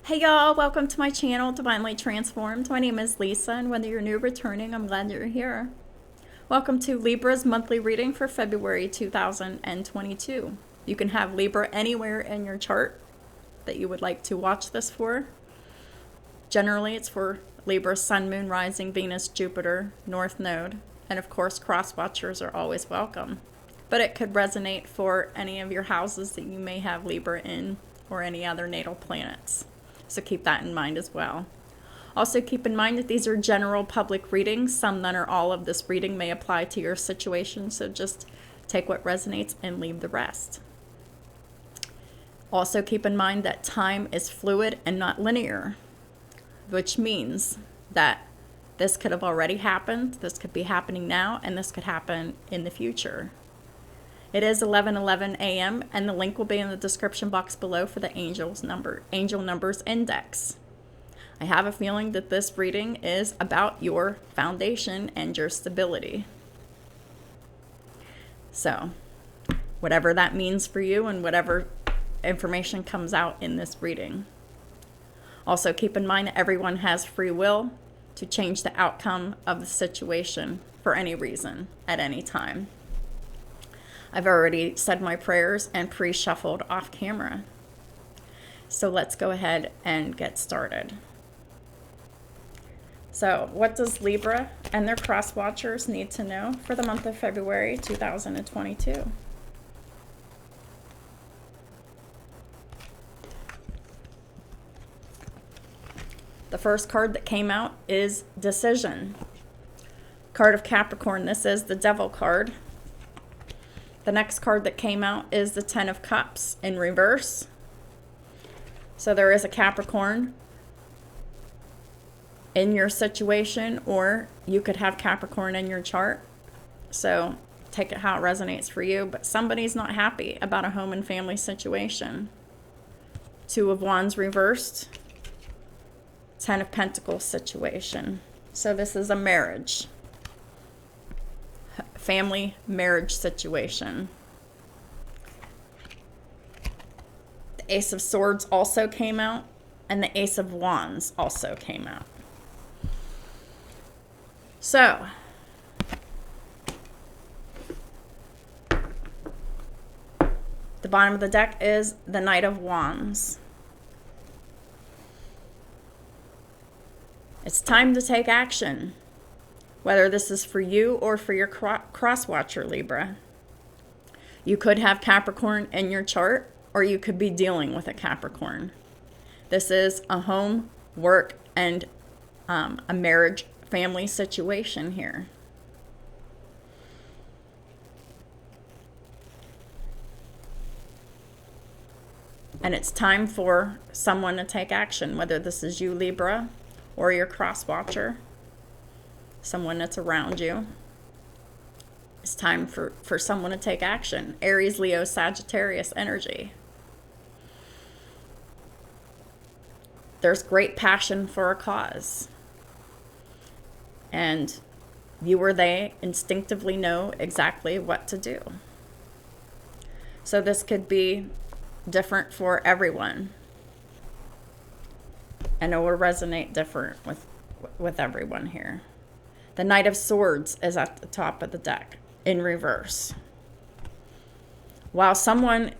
Hey y'all, welcome to my channel, Divinely Transformed. My name is Lisa, and whether you're new or returning, I'm glad you're here. Welcome to Libra's monthly reading for February 2022. You can have Libra anywhere in your chart that you would like to watch this for. Generally, it's for Libra, Sun, Moon, Rising, Venus, Jupiter, North Node, and of course, cross-watchers are always welcome. But it could resonate for any of your houses that you may have Libra in, or any other natal planets. So keep that in mind as well. Also keep in mind that these are general public readings. Some, none, or all of this reading may apply to your situation, so just take what resonates and leave the rest. Also keep in mind that time is fluid and not linear, which means that this could have already happened, this could be happening now, and this could happen in the future. It is 11:11 a.m. and the link will be in the description box below for the angel numbers index. I have a feeling that this reading is about your foundation and your stability. So, whatever that means for you and whatever information comes out in this reading. Also keep in mind that everyone has free will to change the outcome of the situation for any reason at any time. I've already said my prayers and pre-shuffled off camera. So let's go ahead and get started. So what does Libra and their cross-watchers need to know for the month of February 2022? The first card that came out is Decision. Card of Capricorn, this is the Devil card. The next card that came out is the Ten of Cups in reverse. So there is a Capricorn in your situation, or you could have Capricorn in your chart. So take it how it resonates for you, but somebody's not happy about a home and family situation. Two of Wands reversed. Ten of Pentacles situation. So this is a marriage. Family marriage situation. The Ace of Swords also came out, and the Ace of Wands also came out. So, the bottom of the deck is the Knight of Wands. It's time to take action. Whether this is for you or for your cross-watcher, Libra. You could have Capricorn in your chart, or you could be dealing with a Capricorn. This is a home, work, and a marriage, family situation here. And it's time for someone to take action, whether this is you, Libra, or your cross-watcher. Someone that's around you. It's time for someone to take action. Aries, Leo, Sagittarius energy. There's great passion for a cause. And you or they instinctively know exactly what to do. So this could be different for everyone. And it will resonate different with everyone here. The Knight of Swords is at the top of the deck, in reverse. While someone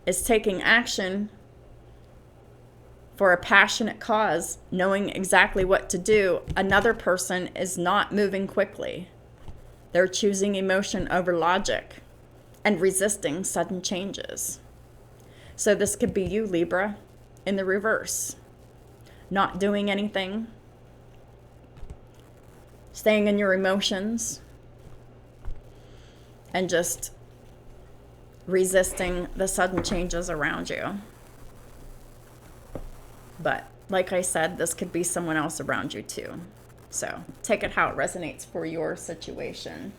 is taking action for a passionate cause, knowing exactly what to do, another person is not moving quickly. They're choosing emotion over logic and resisting sudden changes. So this could be you, Libra, in the reverse. Not doing anything. Staying in your emotions and just resisting the sudden changes around you. But like I said, this could be someone else around you too. So take it how it resonates for your situation.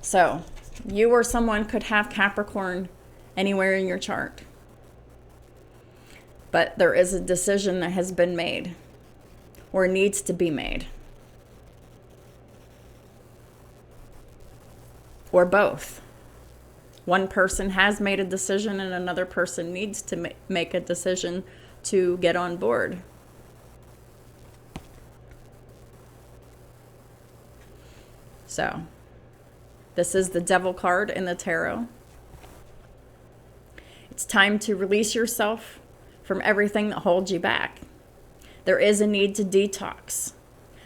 So you or someone could have Capricorn anywhere in your chart. But there is a decision that has been made. Or needs to be made. Or both. One person has made a decision and another person needs to make a decision to get on board. So, this is the Devil card in the tarot. It's time to release yourself from everything that holds you back. There is a need to detox.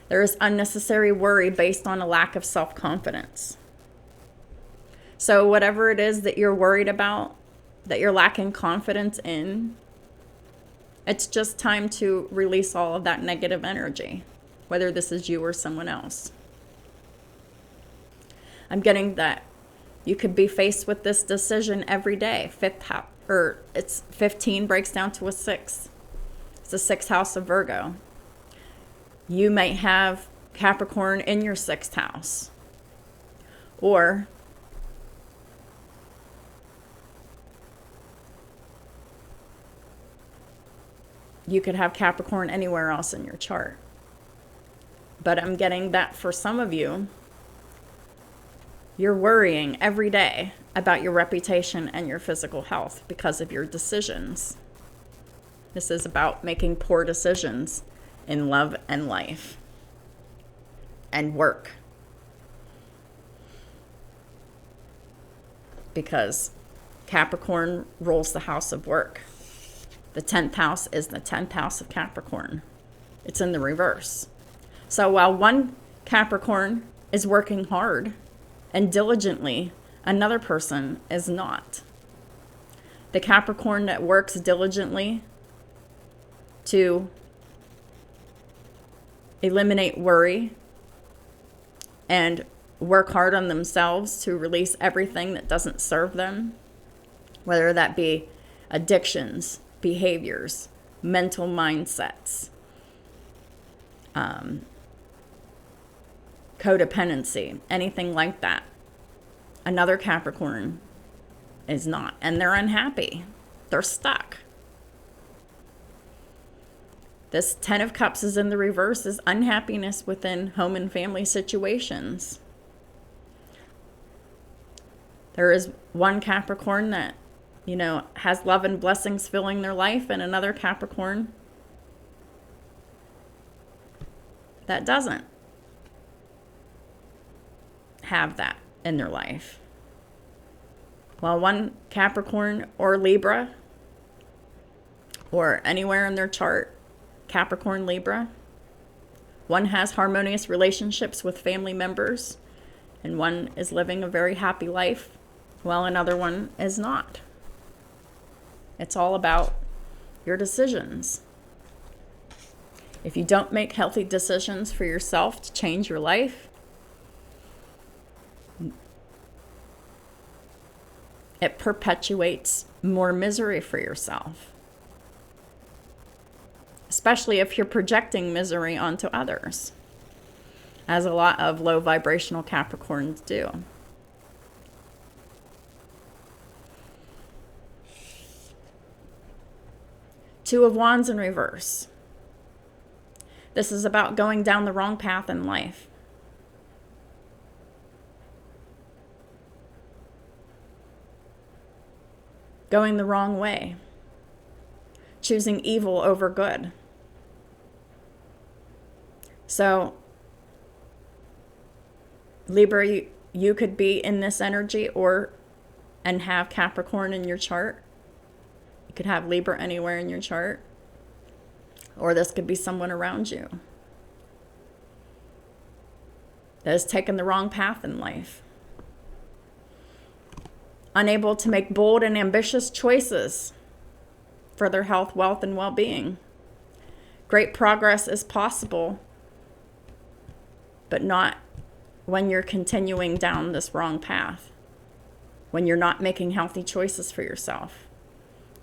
There is unnecessary worry based on a lack of self-confidence. So whatever it is that you're worried about, that you're lacking confidence in, it's just time to release all of that negative energy, whether this is you or someone else. I'm getting that you could be faced with this decision every day. It's 15 breaks down to a 6. It's the 6th house of Virgo. You might have Capricorn in your 6th house. Or you could have Capricorn anywhere else in your chart. But I'm getting that for some of you, you're worrying every day about your reputation and your physical health because of your decisions. This is about making poor decisions in love and life and work. Because Capricorn rules the house of work. The 10th house is the 10th house of Capricorn. It's in the reverse. So while one Capricorn is working hard and diligently, another person is not. The Capricorn that works diligently to eliminate worry and work hard on themselves to release everything that doesn't serve them, whether that be addictions, behaviors, mental mindsets, codependency, anything like that. Another Capricorn is not, and they're unhappy. They're stuck. This 10 of Cups is in the reverse, is unhappiness within home and family situations. There is one Capricorn that, has love and blessings filling their life, and another Capricorn that doesn't have that in their life. While one Capricorn or Libra, or anywhere in their chart, Capricorn, Libra, one has harmonious relationships with family members, and one is living a very happy life, while another one is not. It's all about your decisions. If you don't make healthy decisions for yourself to change your life, it perpetuates more misery for yourself. Especially if you're projecting misery onto others, as a lot of low vibrational Capricorns do. Two of Wands in reverse. This is about going down the wrong path in life. Going the wrong way. Choosing evil over good. So, Libra, you could be in this energy and have Capricorn in your chart. You could have Libra anywhere in your chart. Or this could be someone around you that has taken the wrong path in life. Unable to make bold and ambitious choices for their health, wealth, and well-being. Great progress is possible, but not when you're continuing down this wrong path. When you're not making healthy choices for yourself.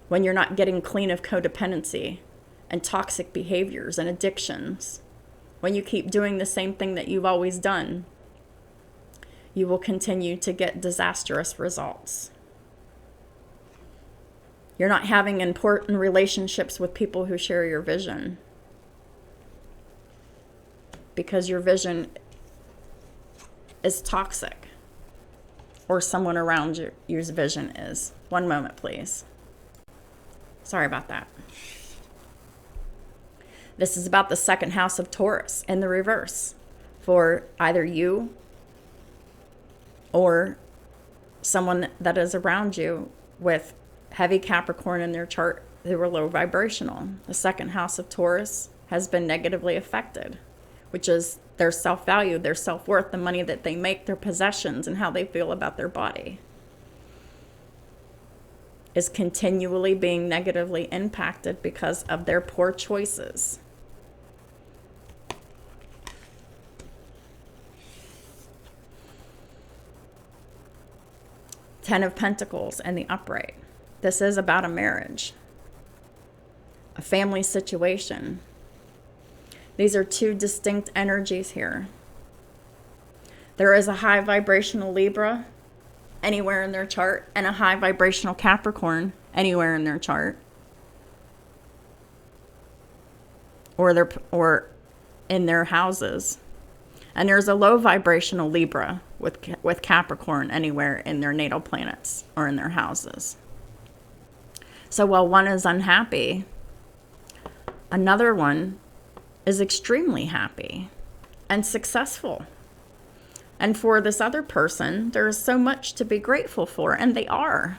When you're not getting clean of codependency and toxic behaviors and addictions. When you keep doing the same thing that you've always done, you will continue to get disastrous results. You're not having important relationships with people who share your vision, because your vision is toxic. or someone around you's vision is. One moment, please. Sorry about that. This is about the second house of Taurus in the reverse for either you or someone that is around you with heavy Capricorn in their chart who are low vibrational. The second house of Taurus has been negatively affected, which is their self-value, their self-worth, the money that they make, their possessions, and how they feel about their body is continually being negatively impacted because of their poor choices. Ten of Pentacles and the upright. This is about a marriage, a family situation. These are two distinct energies here. There is a high vibrational Libra anywhere in their chart and a high vibrational Capricorn anywhere in their chart. Or in their houses. And there's a low vibrational Libra with Capricorn anywhere in their natal planets or in their houses. So while one is unhappy, another one is extremely happy and successful. And for this other person, there is so much to be grateful for, and they are.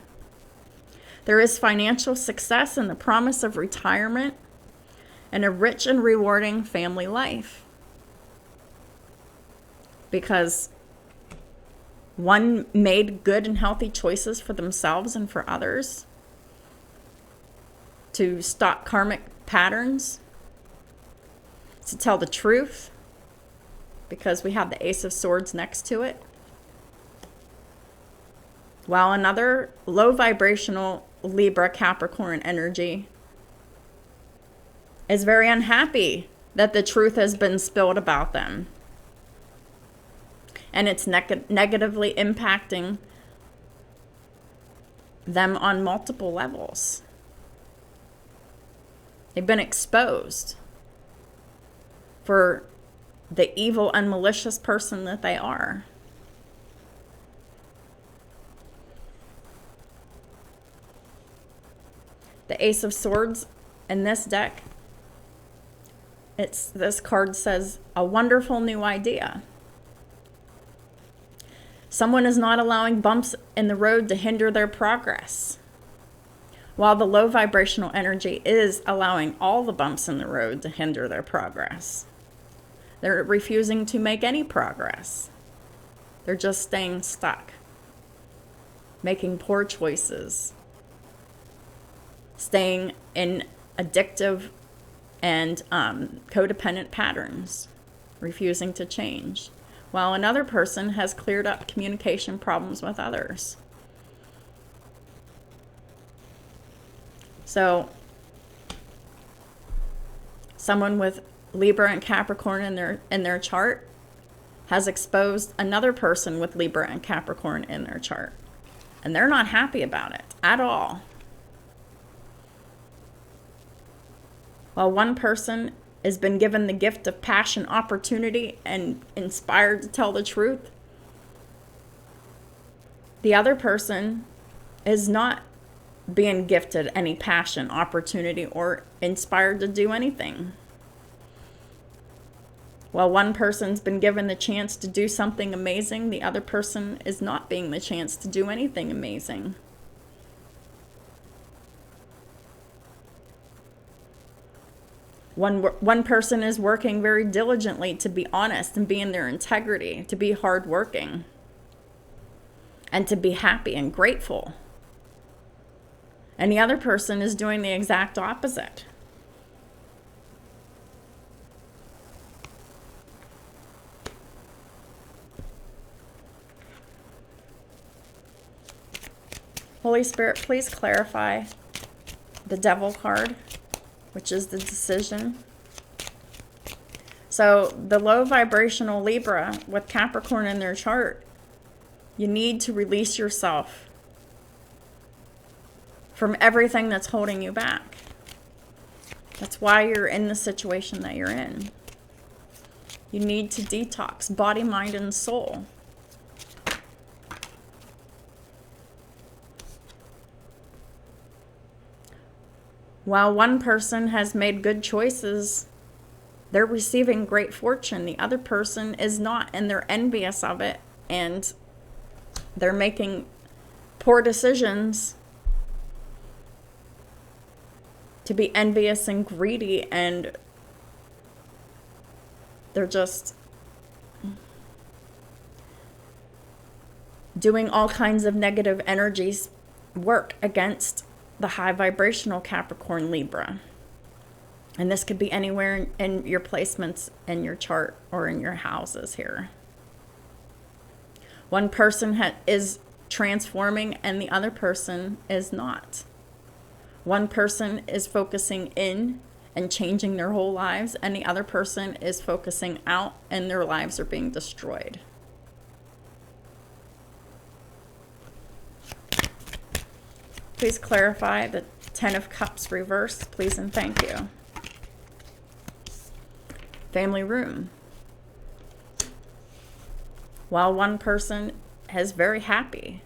There is financial success and the promise of retirement and a rich and rewarding family life. Because one made good and healthy choices for themselves and for others to stop karmic patterns, to tell the truth, because we have the Ace of Swords next to it. While another low vibrational Libra Capricorn energy is very unhappy that the truth has been spilled about them. And it's negatively impacting them on multiple levels. They've been exposed for the evil and malicious person that they are. The Ace of Swords in this deck, this card says, a wonderful new idea. Someone is not allowing bumps in the road to hinder their progress, while the low vibrational energy is allowing all the bumps in the road to hinder their progress. They're refusing to make any progress. They're just staying stuck, making poor choices, staying in addictive and codependent patterns, refusing to change, while another person has cleared up communication problems with others. So, someone with Libra and Capricorn in their chart has exposed another person with Libra and Capricorn in their chart. And they're not happy about it at all. While one person has been given the gift of passion, opportunity, and inspired to tell the truth, the other person is not being gifted any passion, opportunity, or inspired to do anything. While one person's been given the chance to do something amazing, the other person is not being the chance to do anything amazing. One person is working very diligently to be honest and be in their integrity, to be hardworking, and to be happy and grateful. And the other person is doing the exact opposite. Holy Spirit, please clarify the Devil card, which is the decision. So the low vibrational Libra with Capricorn in their chart, you need to release yourself from everything that's holding you back. That's why you're in the situation that you're in. You need to detox body, mind, and soul. While one person has made good choices, they're receiving great fortune. The other person is not, and they're envious of it, and they're making poor decisions to be envious and greedy, and they're just doing all kinds of negative energies work against the high vibrational Capricorn Libra. And this could be anywhere in your placements in your chart or in your houses here. One person is transforming and the other person is not. One person is focusing in and changing their whole lives, and the other person is focusing out and their lives are being destroyed. Please clarify the Ten of Cups reversed, please and thank you. Family room. While one person is very happy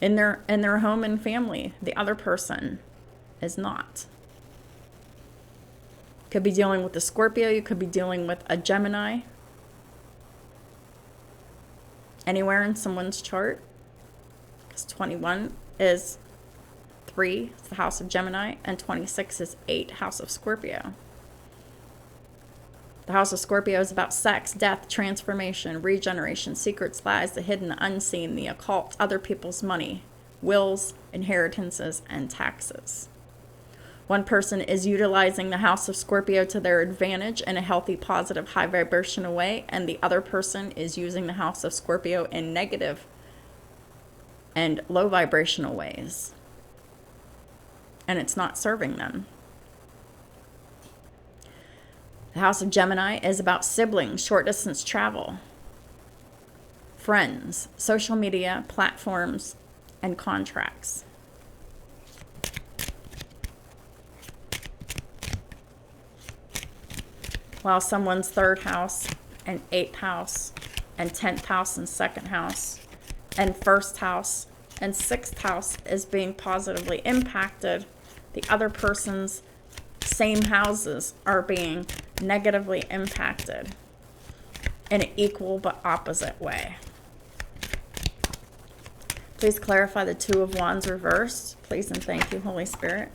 in their home and family, the other person is not. Could be dealing with a Scorpio, you could be dealing with a Gemini. Anywhere in someone's chart. Because 21 is 3, it's the house of Gemini, and 26 is 8, house of Scorpio. The house of Scorpio is about sex, death, transformation, regeneration, secrets, lies, the hidden, the unseen, the occult, other people's money, wills, inheritances, and taxes. One person is utilizing the house of Scorpio to their advantage in a healthy, positive, high vibrational way, and the other person is using the house of Scorpio in negative and low vibrational ways. And it's not serving them. The house of Gemini is about siblings, short distance travel, friends, social media, platforms, and contracts. While someone's 3rd house and 8th house and 10th house and 2nd house and 1st house and 6th house is being positively impacted, the other person's same houses are being negatively impacted in an equal but opposite way. Please clarify the Two of Wands reversed, please and thank you, Holy Spirit.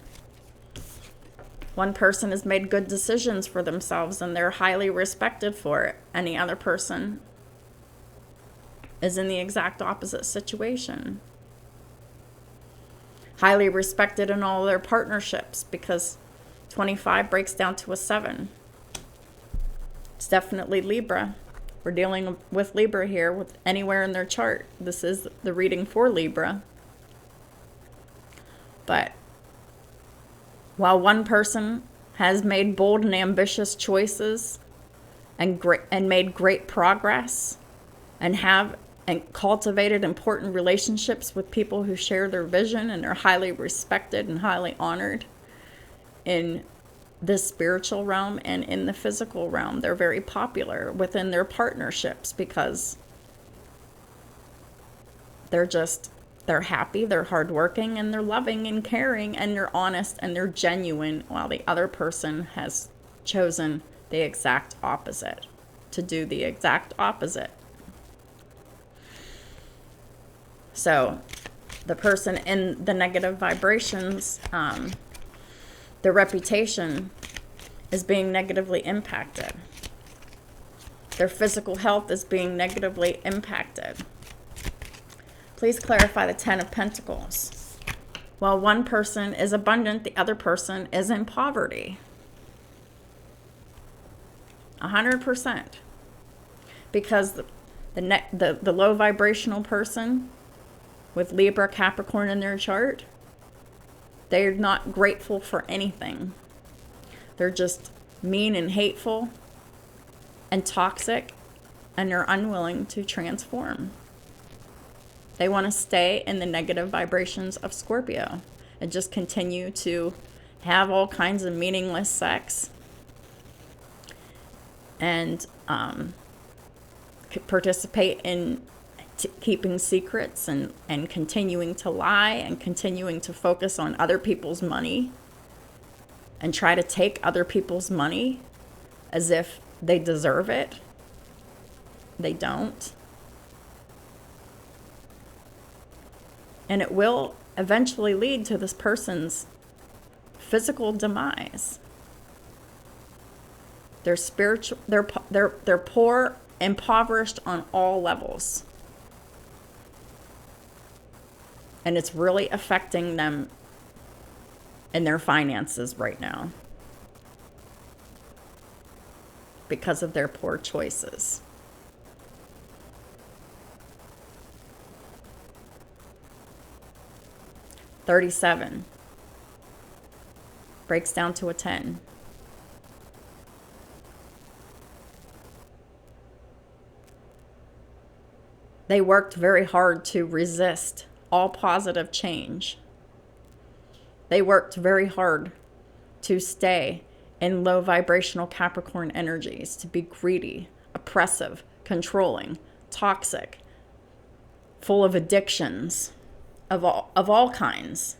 One person has made good decisions for themselves and they're highly respected for it, and the other person is in the exact opposite situation. Highly respected in all their partnerships, because 25 breaks down to a 7. It's definitely Libra. We're dealing with Libra here, with anywhere in their chart. This is the reading for Libra. But while one person has made bold and ambitious choices and made great progress and cultivated important relationships with people who share their vision and are highly respected and highly honored in the spiritual realm and in the physical realm. They're very popular within their partnerships because they're happy, they're hardworking, and they're loving and caring, and they're honest and they're genuine, while the other person has chosen the exact opposite, to do the exact opposite. So the person in the negative vibrations, their reputation is being negatively impacted. Their physical health is being negatively impacted. Please clarify the Ten of Pentacles. While one person is abundant, the other person is in poverty. 100%. Because the low vibrational person with Libra, Capricorn in their chart, they're not grateful for anything. They're just mean and hateful and toxic, and they're unwilling to transform. They want to stay in the negative vibrations of Scorpio and just continue to have all kinds of meaningless sex and participate in keeping secrets and continuing to lie and continuing to focus on other people's money and try to take other people's money as if they deserve it. They don't. And it will eventually lead to this person's physical demise. They're spiritual, they're poor, impoverished on all levels. And it's really affecting them in their finances right now because of their poor choices. $37 breaks down to a 10. They worked very hard to resist all positive change. They worked very hard to stay in low vibrational Capricorn energies, to be greedy, oppressive, controlling, toxic, full of addictions of all kinds.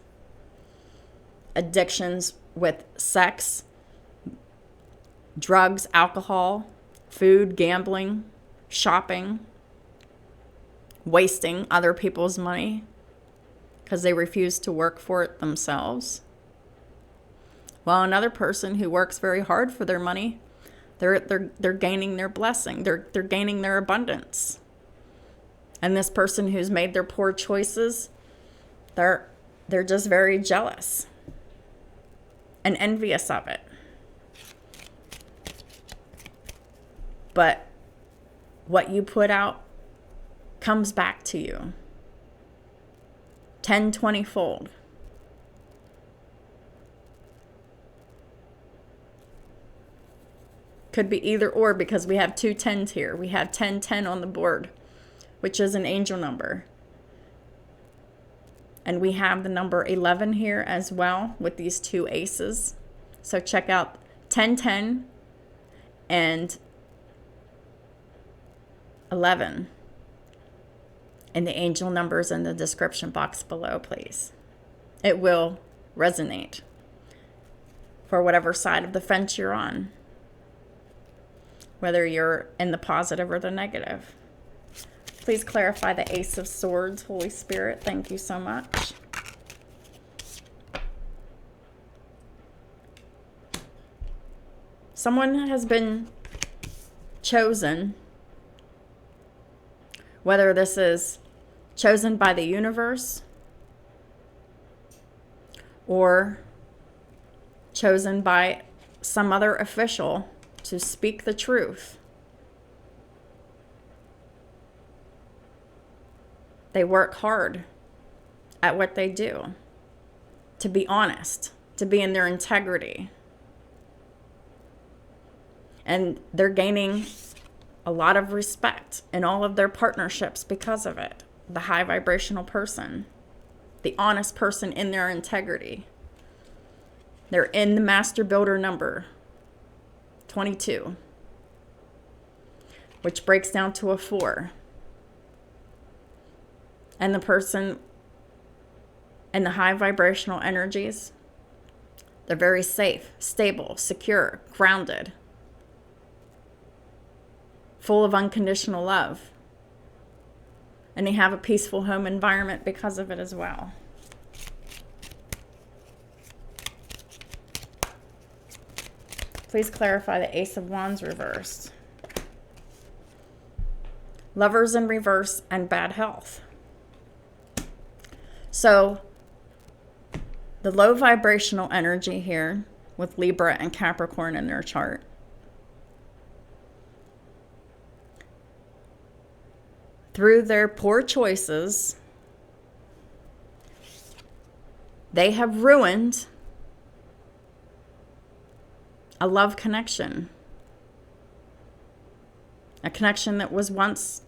Addictions with sex, drugs, alcohol, food, gambling, shopping, wasting other people's money because they refuse to work for it themselves. While another person who works very hard for their money, they're gaining their blessing. They're gaining their abundance. And this person who's made their poor choices, they're just very jealous and envious of it. But what you put out comes back to you 10, 20-fold. Could be either or because we have two 10s here. We have 10, 10 on the board, which is an angel number. And we have the number 11 here as well with these two aces. So check out 10, 10 and 11. And the angel numbers in the description box below, please. It will resonate for whatever side of the fence you're on, whether you're in the positive or the negative. Please clarify the Ace of Swords, Holy Spirit. Thank you so much. Someone has been chosen, whether this is chosen by the universe or chosen by some other official to speak the truth. They work hard at what they do, to be honest, to be in their integrity. And they're gaining a lot of respect in all of their partnerships because of it. The high vibrational person, the honest person in their integrity. They're in the master builder number 22, which breaks down to a 4. And the person in the high vibrational energies, they're very safe, stable, secure, grounded, full of unconditional love. And they have a peaceful home environment because of it as well. Please clarify the Ace of Wands reversed. Lovers in reverse and bad health. So the low vibrational energy here with Libra and Capricorn in their chart, through their poor choices, they have ruined a love connection. A connection that was once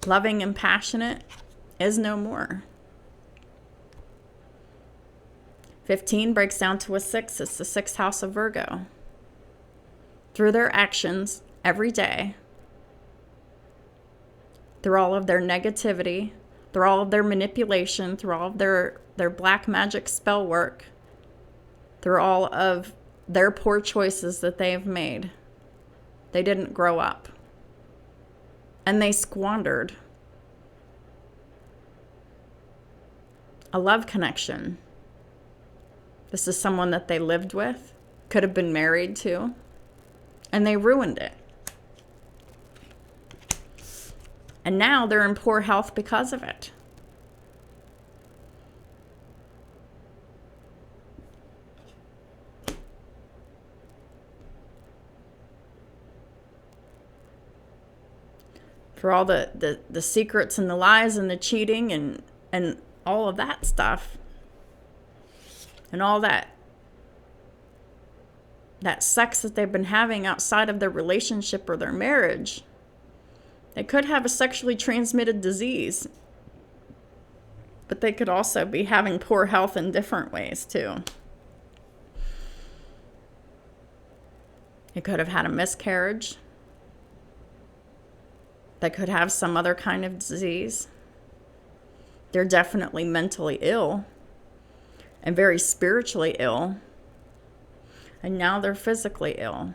loving and passionate is no more. 15 breaks down to a 6. It's the 6th house of Virgo. Through their actions every day, through all of their negativity, through all of their manipulation, through all of their black magic spell work, through all of their poor choices that they've made. They didn't grow up. And they squandered a love connection. This is someone that they lived with, could have been married to, and they ruined it. And now they're in poor health because of it. For all the secrets and the lies and the cheating and all of that stuff. And all that sex that they've been having outside of their relationship or their marriage. They could have a sexually transmitted disease. But they could also be having poor health in different ways too. They could have had a miscarriage. They could have some other kind of disease. They're definitely mentally ill and very spiritually ill. And now they're physically ill.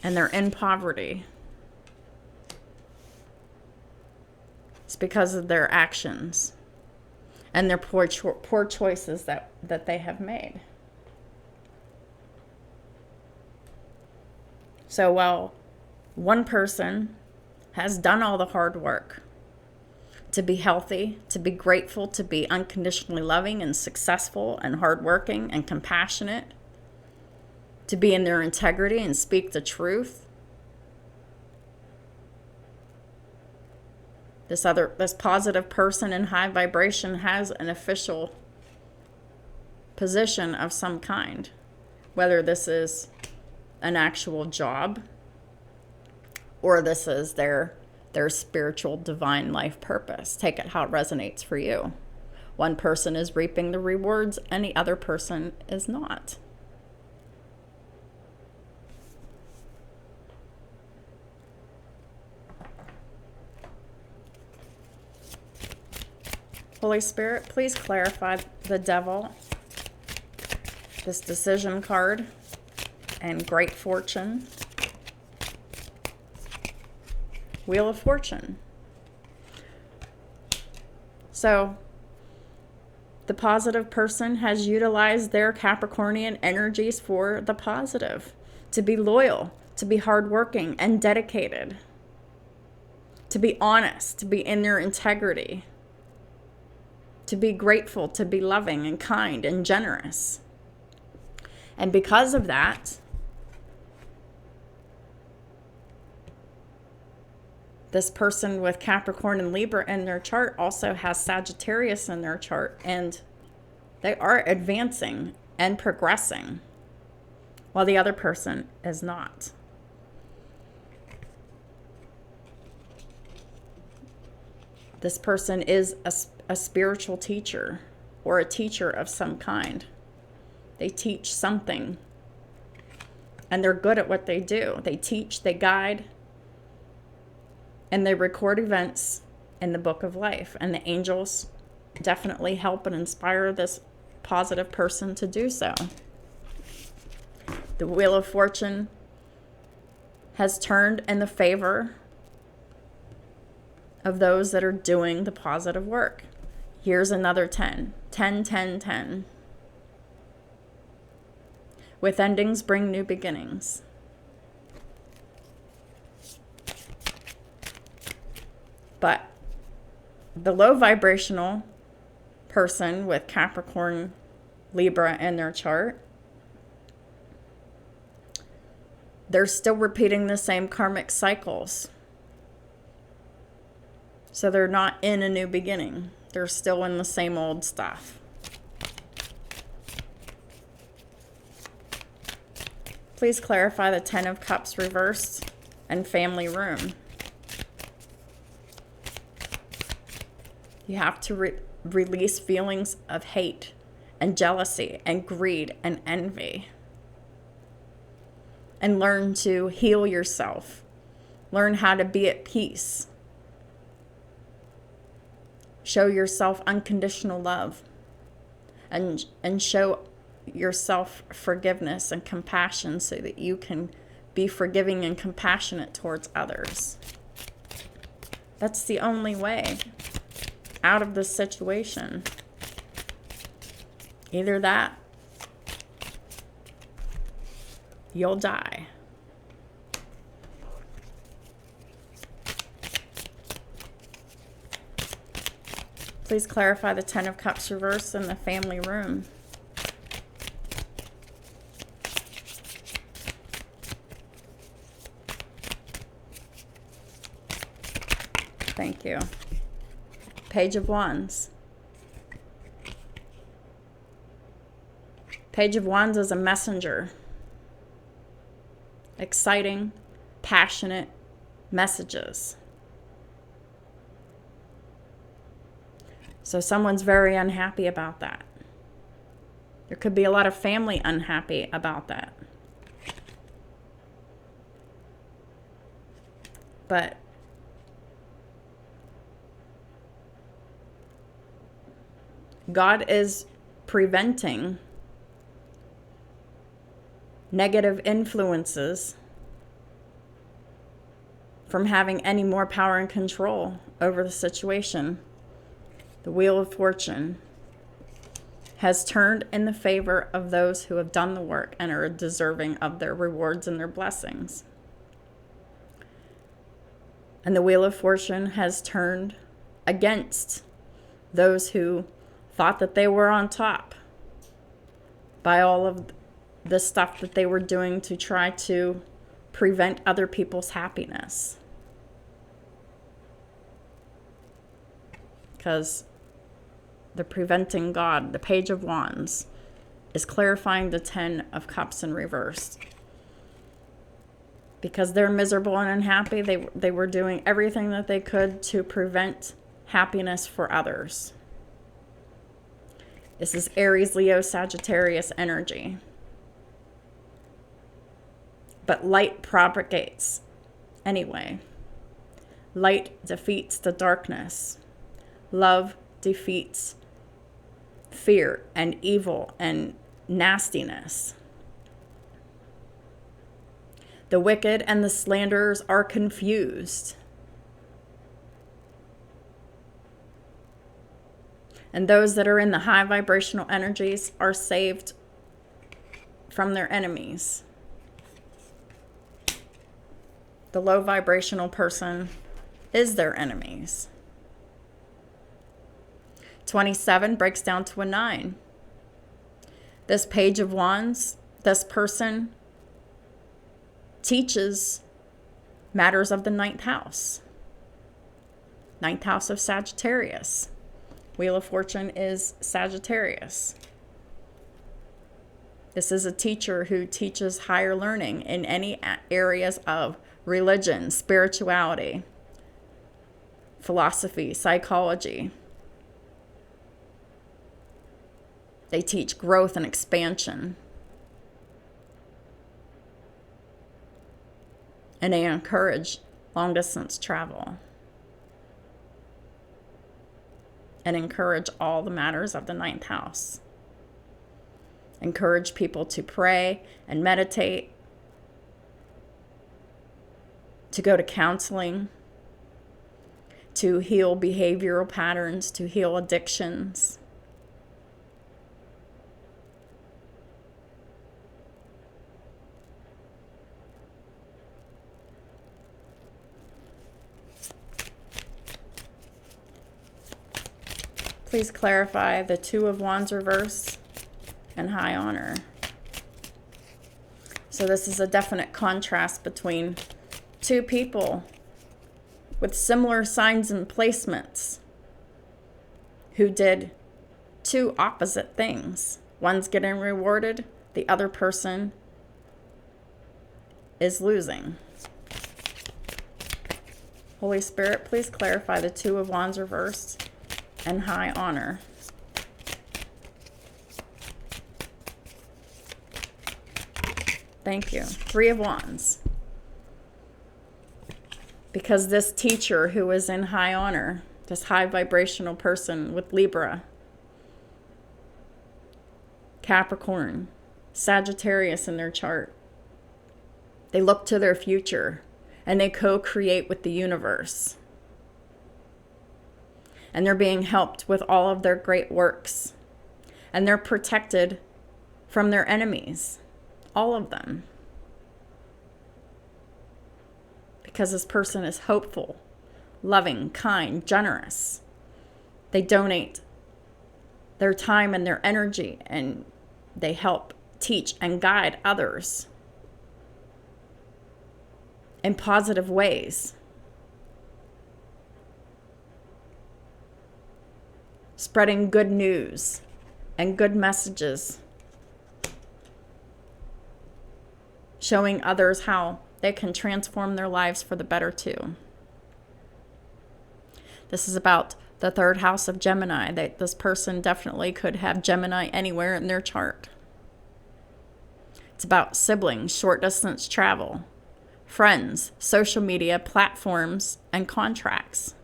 And they're in poverty. It's because of their actions and their poor choices that they have made. So while one person has done all the hard work to be healthy, to be grateful, to be unconditionally loving and successful and hardworking and compassionate, to be in their integrity and speak the truth. This positive person in high vibration has an official position of some kind, whether this is an actual job or this is their spiritual divine life purpose. Take it how it resonates for you. One person is reaping the rewards, and the other person is not. Holy Spirit, please clarify the devil, this decision card, and great fortune. Wheel of Fortune. So, the positive person has utilized their Capricornian energies for the positive. To be loyal, to be hardworking and dedicated. To be honest, to be in their integrity. To be grateful, to be loving and kind and generous. And because of that, this person with Capricorn and Libra in their chart also has Sagittarius in their chart, and they are advancing and progressing, while the other person is not. This person is a spiritual teacher or a teacher of some kind. They teach something, and they're good at what they do. They teach, they guide, and they record events in the book of life. And the angels definitely help and inspire this positive person to do so. The Wheel of Fortune has turned in the favor of those that are doing the positive work. Here's another 10. 10, 10, 10. With endings bring new beginnings. But the low vibrational person with Capricorn, Libra in their chart, they're still repeating the same karmic cycles. So they're not in a new beginning. They're still in the same old stuff. Please clarify the 10 of Cups reversed and family room. You have to release feelings of hate and jealousy and greed and envy. And learn to heal yourself. Learn how to be at peace. Show yourself unconditional love. And show yourself forgiveness and compassion so that you can be forgiving and compassionate towards others. That's the only way out of this situation. Either that, you'll die. Please clarify the Ten of Cups reversed in the family room. Thank you. Page of Wands. Page of Wands is a messenger. Exciting, passionate messages. So someone's very unhappy about that. There could be a lot of family unhappy about that. But God is preventing negative influences from having any more power and control over the situation. The Wheel of Fortune has turned in the favor of those who have done the work and are deserving of their rewards and their blessings. And the Wheel of Fortune has turned against those who thought that they were on top by all of the stuff that they were doing to try to prevent other people's happiness. Because the preventing God, the Page of Wands, is clarifying the Ten of Cups in reverse. Because they're miserable and unhappy, they were doing everything that they could to prevent happiness for others. This is Aries, Leo, Sagittarius energy. But light propagates anyway. Light defeats the darkness. Love defeats fear and evil and nastiness. The wicked and the slanderers are confused. And those that are in the high vibrational energies are saved from their enemies. The low vibrational person is their enemies. 27 breaks down to a 9. This Page of Wands, this person teaches matters of the 9th house. 9th house of Sagittarius. Wheel of Fortune is Sagittarius. This is a teacher who teaches higher learning in any areas of religion, spirituality, philosophy, psychology. They teach growth and expansion. And they encourage long-distance travel. And encourage all the matters of the 9th house. Encourage people to pray and meditate, to go to counseling, to heal behavioral patterns, to heal addictions. Please clarify the Two of Wands reverse and High Honor. So this is a definite contrast between two people with similar signs and placements who did two opposite things. One's getting rewarded, the other person is losing. Holy Spirit, please clarify the Two of Wands reversed and High Honor. Thank you. Three of Wands. Because this teacher who is in High Honor, this high vibrational person with Libra, Capricorn, Sagittarius in their chart. They look to their future and they co-create with the universe. And they're being helped with all of their great works. And they're protected from their enemies. All of them. Because this person is hopeful, loving, kind, generous. They donate their time and their energy, and they help teach and guide others in positive ways. Spreading good news and good messages. Showing others how they can transform their lives for the better too. This is about the third house of Gemini. This person definitely could have Gemini anywhere in their chart. It's about siblings, short distance travel, friends, social media platforms, and contracts.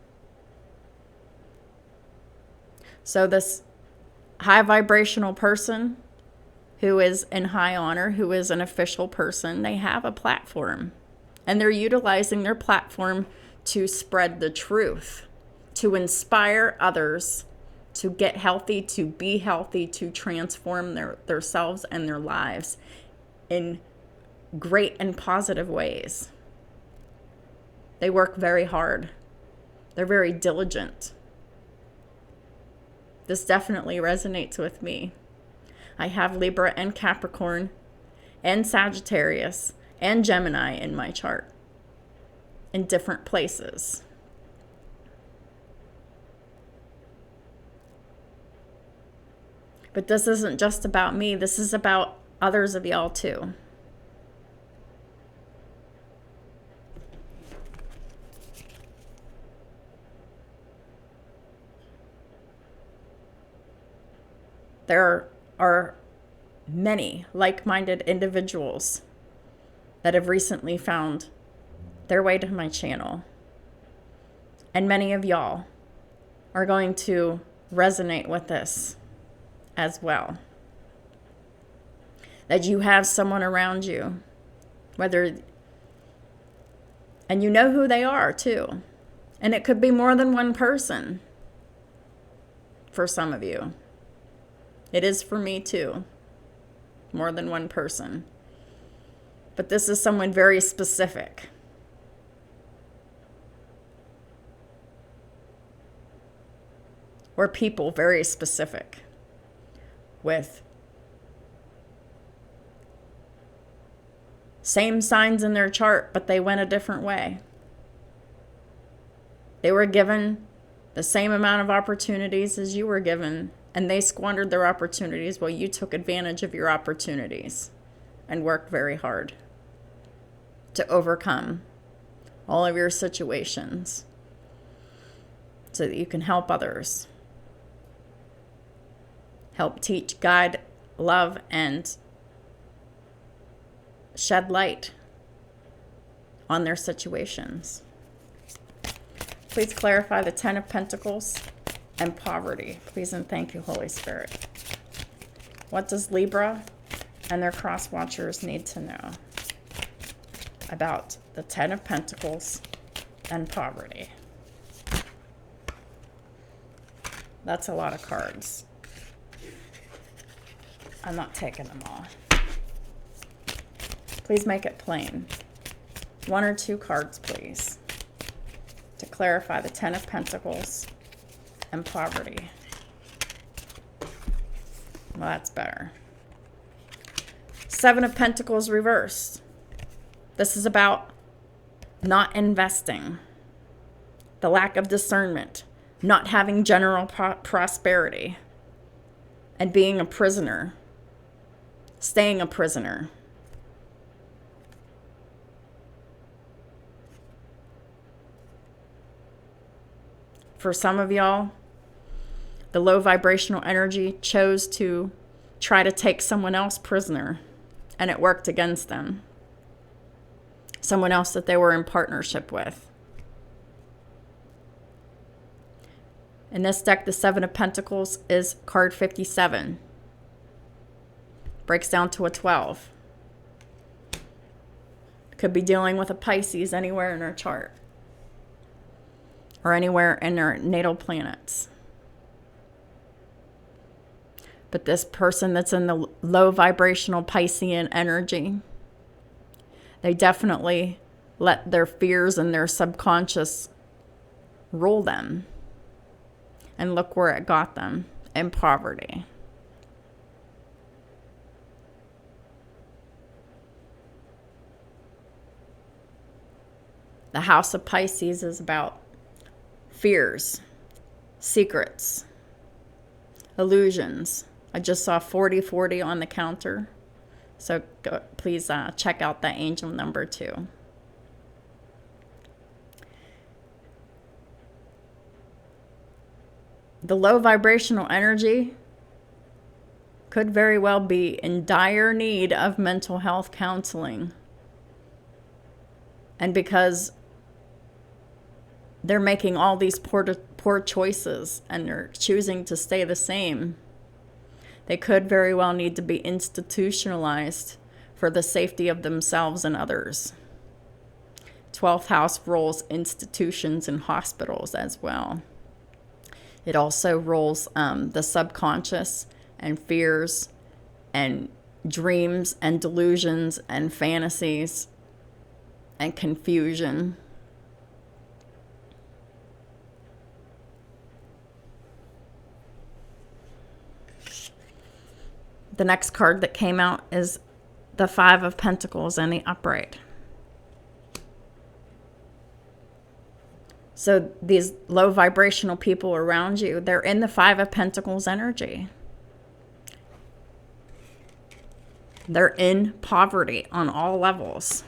So this high vibrational person who is in high honor, who is an official person, they have a platform. And they're utilizing their platform to spread the truth, to inspire others to get healthy, to be healthy, to transform themselves and their lives in great and positive ways. They work very hard. They're very diligent. This definitely resonates with me. I have Libra and Capricorn and Sagittarius and Gemini in my chart in different places. But this isn't just about me. This is about others of y'all too. There are many like-minded individuals that have recently found their way to my channel. And many of y'all are going to resonate with this as well. That you have someone around you, and you know who they are too. And it could be more than one person for some of you. It is for me too. More than one person. But this is someone very specific. Or people very specific. With same signs in their chart, but they went a different way. They were given the same amount of opportunities as you were given, and they squandered their opportunities while you took advantage of your opportunities and worked very hard to overcome all of your situations so that you can help others. Help teach, guide, love, and shed light on their situations. Please clarify the Ten of Pentacles and poverty. Please and thank you, Holy Spirit. What does Libra and their cross watchers need to know about the Ten of Pentacles and poverty? That's a lot of cards. I'm not taking them all. Please make it plain. One or two cards, please, to clarify the Ten of Pentacles and poverty. Well, that's better. Seven of Pentacles reversed. This is about not investing, the lack of discernment, not having general prosperity, and being a prisoner, staying a prisoner. For some of y'all, the low vibrational energy chose to try to take someone else prisoner, and it worked against them. Someone else that they were in partnership with. In this deck, the Seven of Pentacles is card 57. breaks down to a 12. Could be dealing with a Pisces anywhere in their chart or anywhere in their natal planets. But this person that's in the low vibrational Piscean energy, they definitely let their fears and their subconscious rule them. And look where it got them, in poverty. The House of Pisces is about fears, secrets, illusions. I just saw 4040 on the counter. So please check out that angel number too. The low vibrational energy could very well be in dire need of mental health counseling. And because they're making all these poor choices and they're choosing to stay the same, they could very well need to be institutionalized for the safety of themselves and others. 12th house rules institutions and hospitals as well. It also rules the subconscious and fears and dreams and delusions and fantasies and confusion. The next card that came out is the 5 of Pentacles in the upright. So these low vibrational people around you, they're in the 5 of Pentacles energy. They're in poverty on all levels.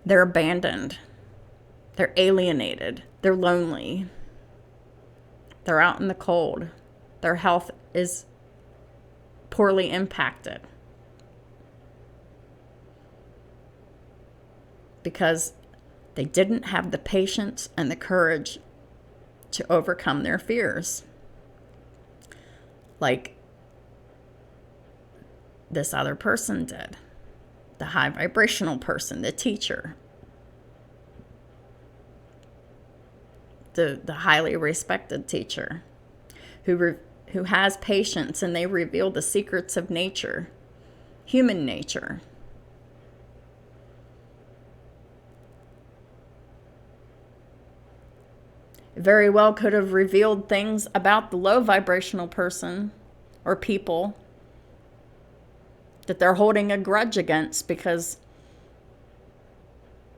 They're abandoned. They're alienated. They're lonely. They're out in the cold. Their health is poorly impacted. Because they didn't have the patience and the courage to overcome their fears. Like this other person did. The high vibrational person, the teacher. The highly respected teacher who has patience, and they reveal the secrets of nature, human nature. Very well could have revealed things about the low vibrational person or people that they're holding a grudge against because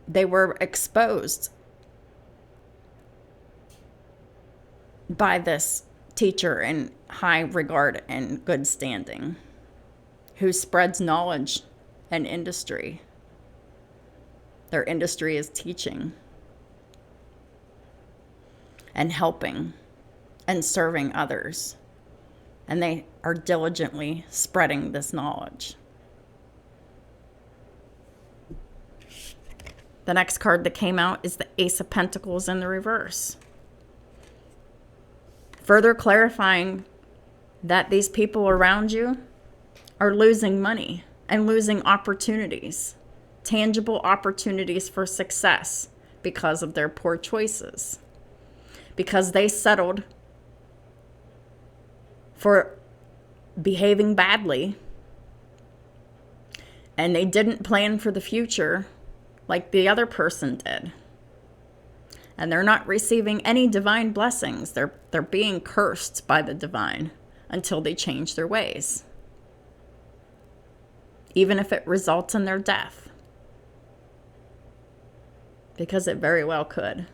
they were exposed by this teacher in high regard and good standing, who spreads knowledge and industry. Their industry is teaching and helping and serving others. And they are diligently spreading this knowledge. The next card that came out is the Ace of Pentacles in the reverse. Further clarifying that these people around you are losing money and losing opportunities, tangible opportunities for success because of their poor choices. Because they settled for behaving badly and they didn't plan for the future like the other person did. And they're not receiving any divine blessings. They're being cursed by the divine until they change their ways. Even if it results in their death. Because it very well could.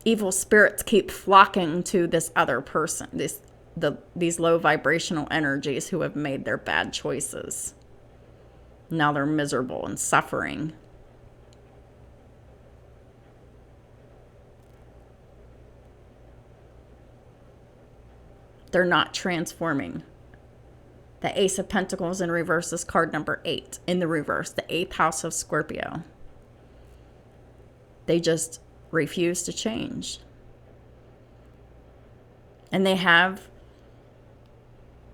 Evil spirits keep flocking to this other person, these low vibrational energies who have made their bad choices. Now they're miserable and suffering. They're not transforming. The Ace of Pentacles in reverse is card number 8 in the reverse, the 8th house of Scorpio. They just refuse to change. And they have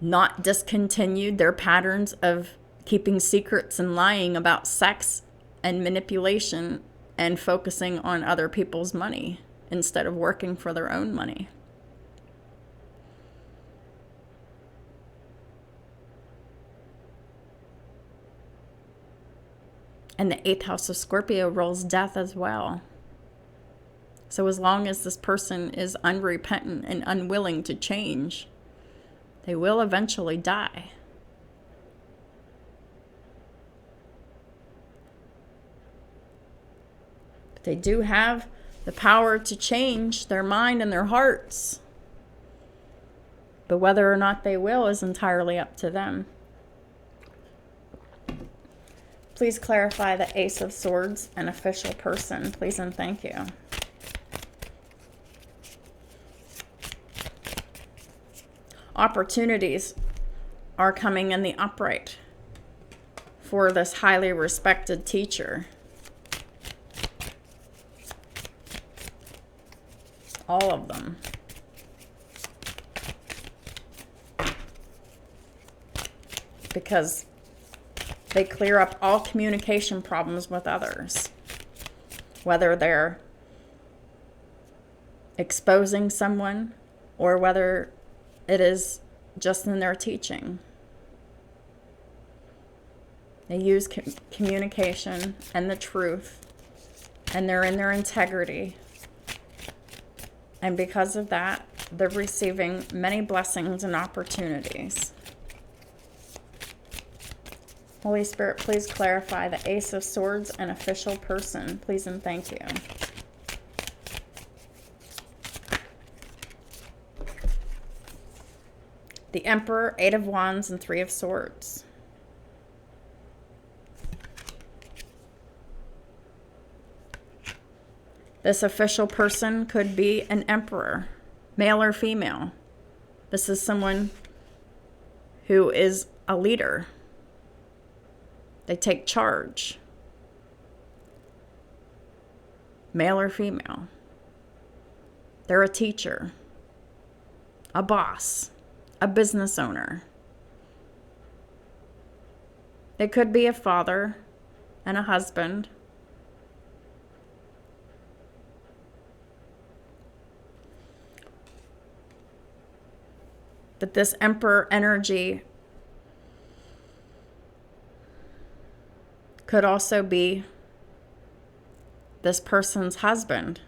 not discontinued their patterns of keeping secrets and lying about sex and manipulation and focusing on other people's money instead of working for their own money. And the 8th house of Scorpio rules death as well. So as long as this person is unrepentant and unwilling to change, they will eventually die. But they do have the power to change their mind and their hearts. But whether or not they will is entirely up to them. Please clarify the Ace of Swords and official person, please and thank you. Opportunities are coming in the upright for this highly respected teacher. All of them. Because they clear up all communication problems with others. Whether they're exposing someone or whether it is just in their teaching. They use communication and the truth, and they're in their integrity. And because of that, they're receiving many blessings and opportunities. Holy Spirit, please clarify the Ace of Swords and official person, please and thank you. The Emperor, 8 of Wands, and 3 of Swords. This official person could be an emperor, male or female. This is someone who is a leader. They take charge. Male or female. They're a teacher, a boss, a business owner. They could be a father and a husband. But this Emperor energy could also be this person's husband.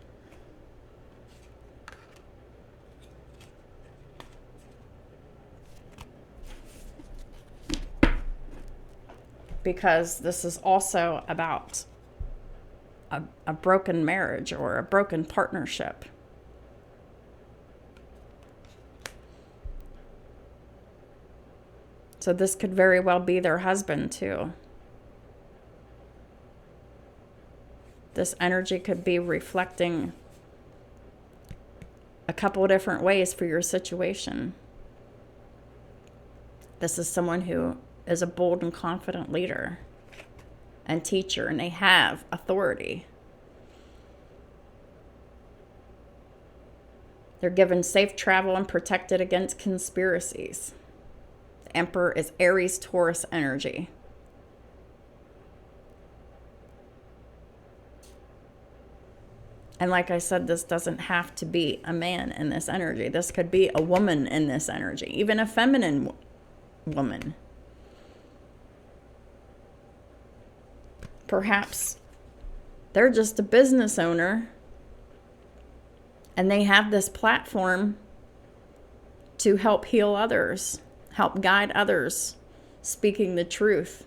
Because this is also about a broken marriage or a broken partnership. So this could very well be their husband too. This energy could be reflecting a couple of different ways for your situation. This is someone who is a bold and confident leader and teacher, and they have authority. They're given safe travel and protected against conspiracies. The Emperor is Aries, Taurus energy. And like I said, this doesn't have to be a man in this energy. This could be a woman in this energy, even a feminine woman. Perhaps they're just a business owner and they have this platform to help heal others, help guide others, speaking the truth,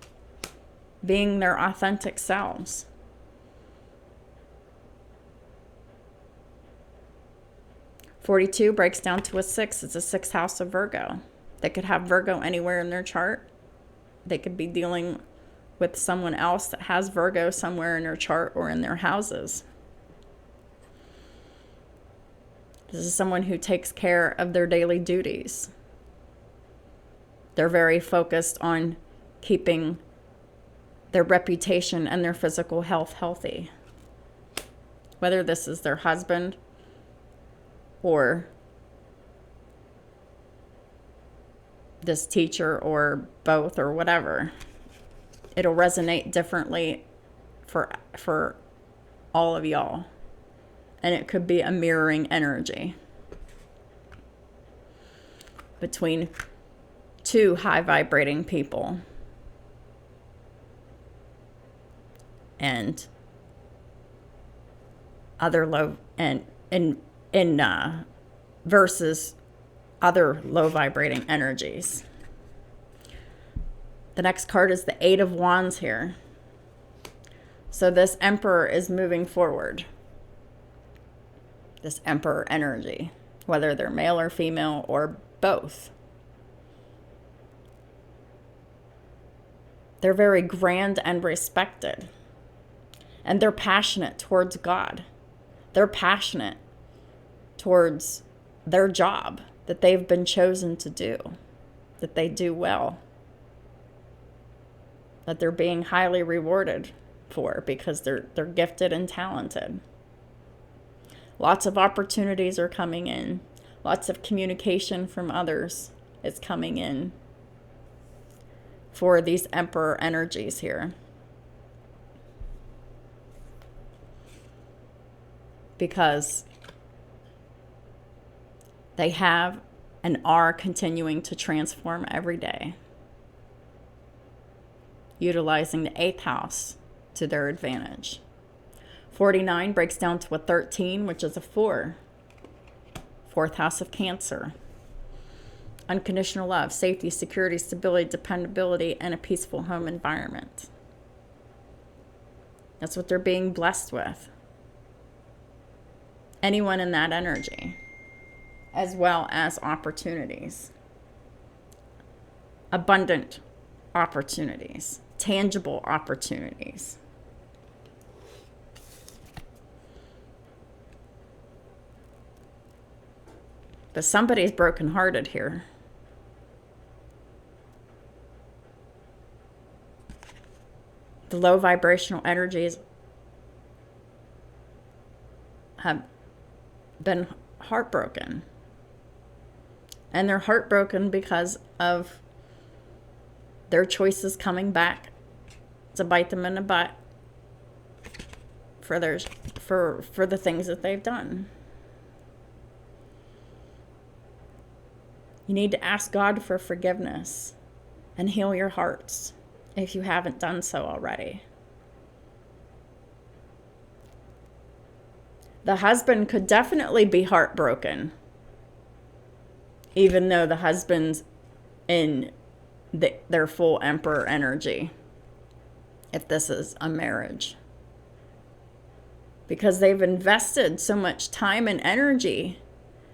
being their authentic selves. (42) breaks down to a 6. It's a 6th house of Virgo. They could have Virgo anywhere in their chart. They could be dealing with someone else that has Virgo somewhere in their chart or in their houses. This is someone who takes care of their daily duties. They're very focused on keeping their reputation and their physical health healthy. Whether this is their husband or this teacher or both or whatever. It'll resonate differently for all of y'all. And it could be a mirroring energy between two high vibrating people and other low and in versus other low vibrating energies. The next card is the Eight of Wands here. So this Emperor is moving forward. This Emperor energy, whether they're male or female or both. They're very grand and respected. And they're passionate towards God. They're passionate towards their job that they've been chosen to do, that they do well, that they're being highly rewarded for because they're gifted and talented. Lots of opportunities are coming in. Lots of communication from others is coming in for these Emperor energies here. Because they have and are continuing to transform every day, utilizing the 8th house to their advantage. 49 breaks down to a 13, which is a 4. 4th house of Cancer. Unconditional love, safety, security, stability, dependability, and a peaceful home environment. That's what they're being blessed with. Anyone in that energy, as well as opportunities. Abundant opportunities, tangible opportunities. But somebody's brokenhearted here. The low vibrational energies have been heartbroken. And they're heartbroken because of their choices coming back to bite them in the butt for the things that they've done. You need to ask God for forgiveness and heal your hearts if you haven't done so already. The husband could definitely be heartbroken, even though the husband's in their full Emperor energy, if this is a marriage. Because they've invested so much time and energy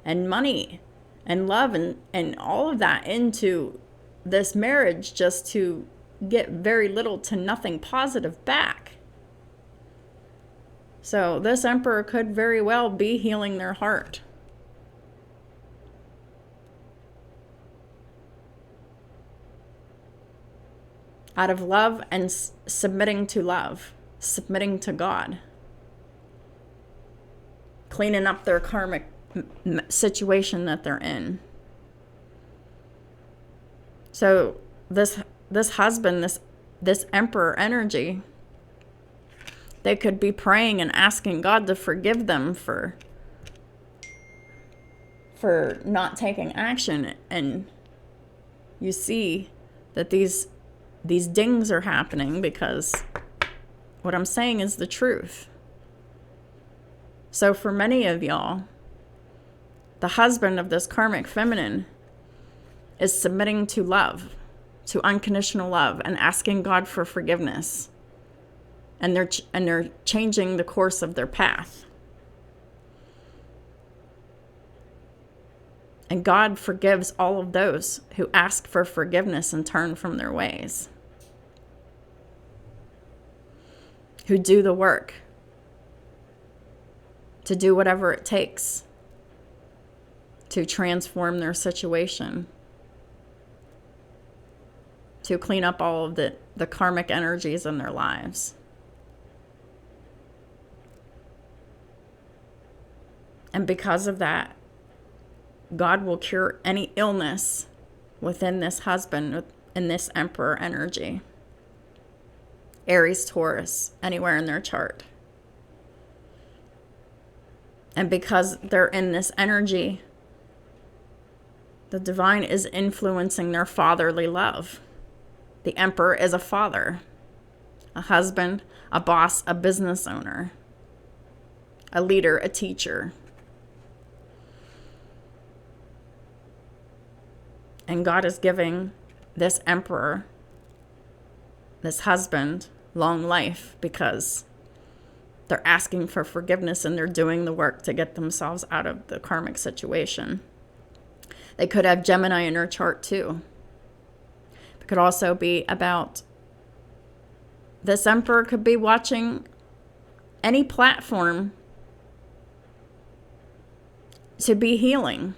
and money and love and all of that into this marriage just to get very little to nothing positive back. So this Emperor could very well be healing their heart. Out of love and submitting to love, submitting to God. Cleaning up their karmic situation that they're in. So this husband, this Emperor energy, they could be praying and asking God to forgive them for not taking action. And you see that these dings are happening because what I'm saying is the truth. So for many of y'all, the husband of this karmic feminine is submitting to love, to unconditional love, and asking God for forgiveness. And they're changing the course of their path. And God forgives all of those who ask for forgiveness and turn from their ways. Who do the work to do whatever it takes to transform their situation, to clean up all of the karmic energies in their lives. And because of that, God will cure any illness within this husband in this Emperor energy. Aries, Taurus, anywhere in their chart. And because they're in this energy, the divine is influencing their fatherly love. The Emperor is a father, a husband, a boss, a business owner, a leader, a teacher. And God is giving this Emperor, this husband, long life because they're asking for forgiveness and they're doing the work to get themselves out of the karmic situation. They could have Gemini in their chart too. It could also be about this Emperor could be watching any platform to be healing.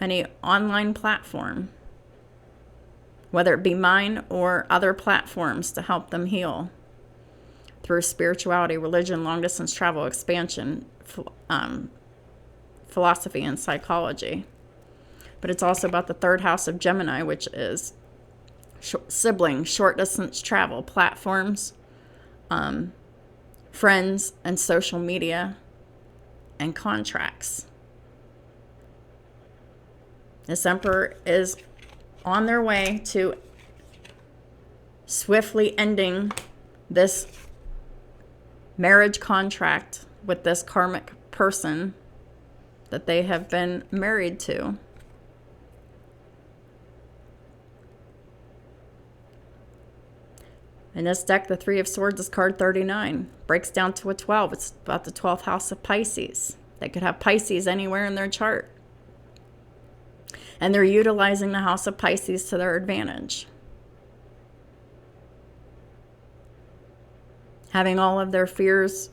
Any online platform, whether it be mine or other platforms to help them heal through spirituality, religion, long distance travel, expansion, philosophy, and psychology. But it's also about the third house of Gemini, which is siblings, short distance travel, platforms, friends, and social media, and contracts. This Emperor is on their way to swiftly ending this marriage contract with this karmic person that they have been married to. In this deck, the Three of Swords is card 39. Breaks down to a 12. It's about the 12th house of Pisces. They could have Pisces anywhere in their chart. And they're utilizing the house of Pisces to their advantage. Having all of their fears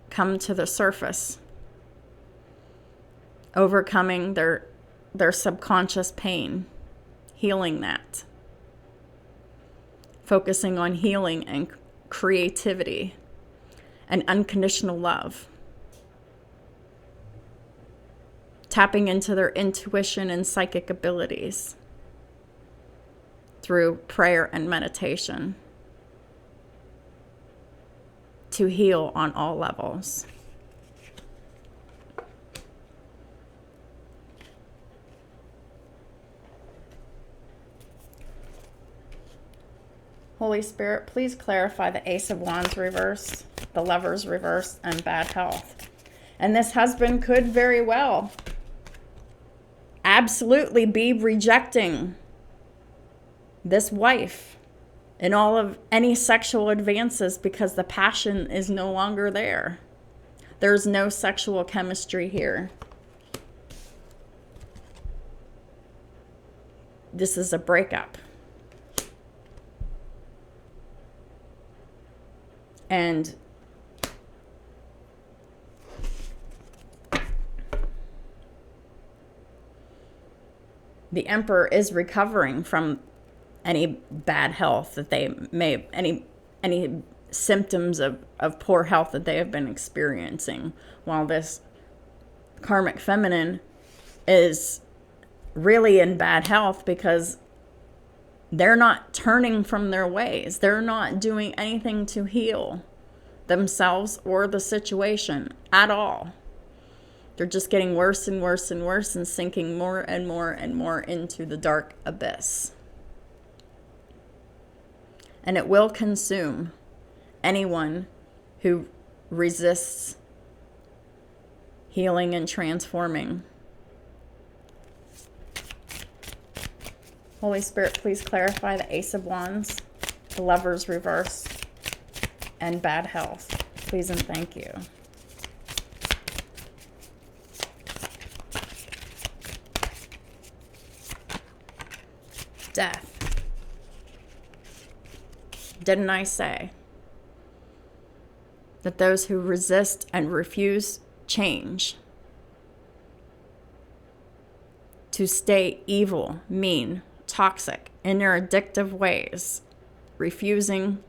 come to the surface. Overcoming their subconscious pain. Healing that. Focusing on healing and creativity and unconditional love. Tapping into their intuition and psychic abilities through prayer and meditation to heal on all levels. Holy Spirit, please clarify the Ace of Wands reverse, the Lovers reverse, and bad health. And this husband could very well absolutely be rejecting this wife in all of any sexual advances because the passion is no longer there. There's no sexual chemistry here. This is a breakup. And the Emperor is recovering from any bad health that they may, any symptoms of poor health that they have been experiencing, while this karmic feminine is really in bad health because they're not turning from their ways. They're not doing anything to heal themselves or the situation at all. They're just getting worse and worse and worse and sinking more and more and more into the dark abyss. And it will consume anyone who resists healing and transforming. Holy Spirit, please clarify the Ace of Wands, the Lovers reverse, and bad health. Please and thank you. Death. Didn't I say that those who resist and refuse change, to stay evil, mean, toxic in their addictive ways, refusing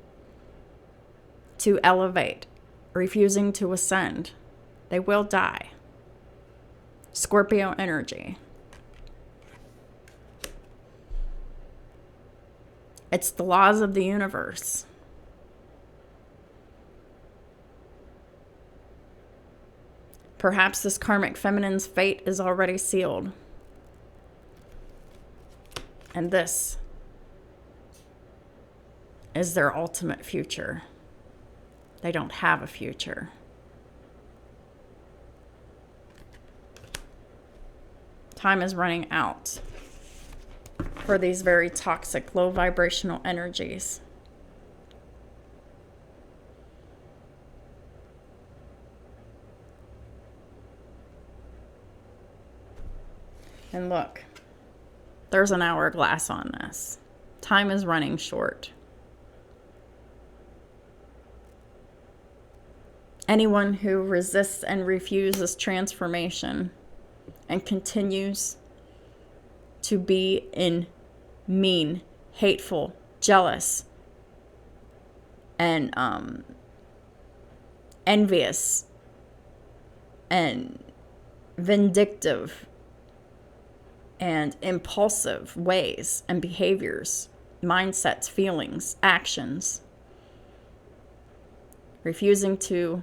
to elevate, refusing to ascend, they will die. Scorpio energy. It's the laws of the universe. Perhaps this karmic feminine's fate is already sealed. And this is their ultimate future. They don't have a future. Time is running out for these very toxic, low vibrational energies. And look, there's an hourglass on this. Time is running short. Anyone who resists and refuses transformation and continues to be in mean, hateful, jealous, and envious, and vindictive, and impulsive ways and behaviors, mindsets, feelings, actions, refusing to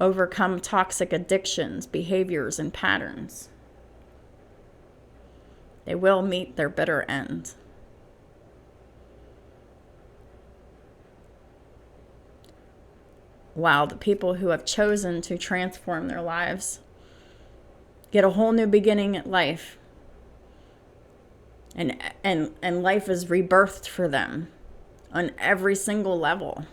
overcome toxic addictions, behaviors, and patterns, they will meet their bitter end. While the people who have chosen to transform their lives get a whole new beginning at life, and life is rebirthed for them on every single level.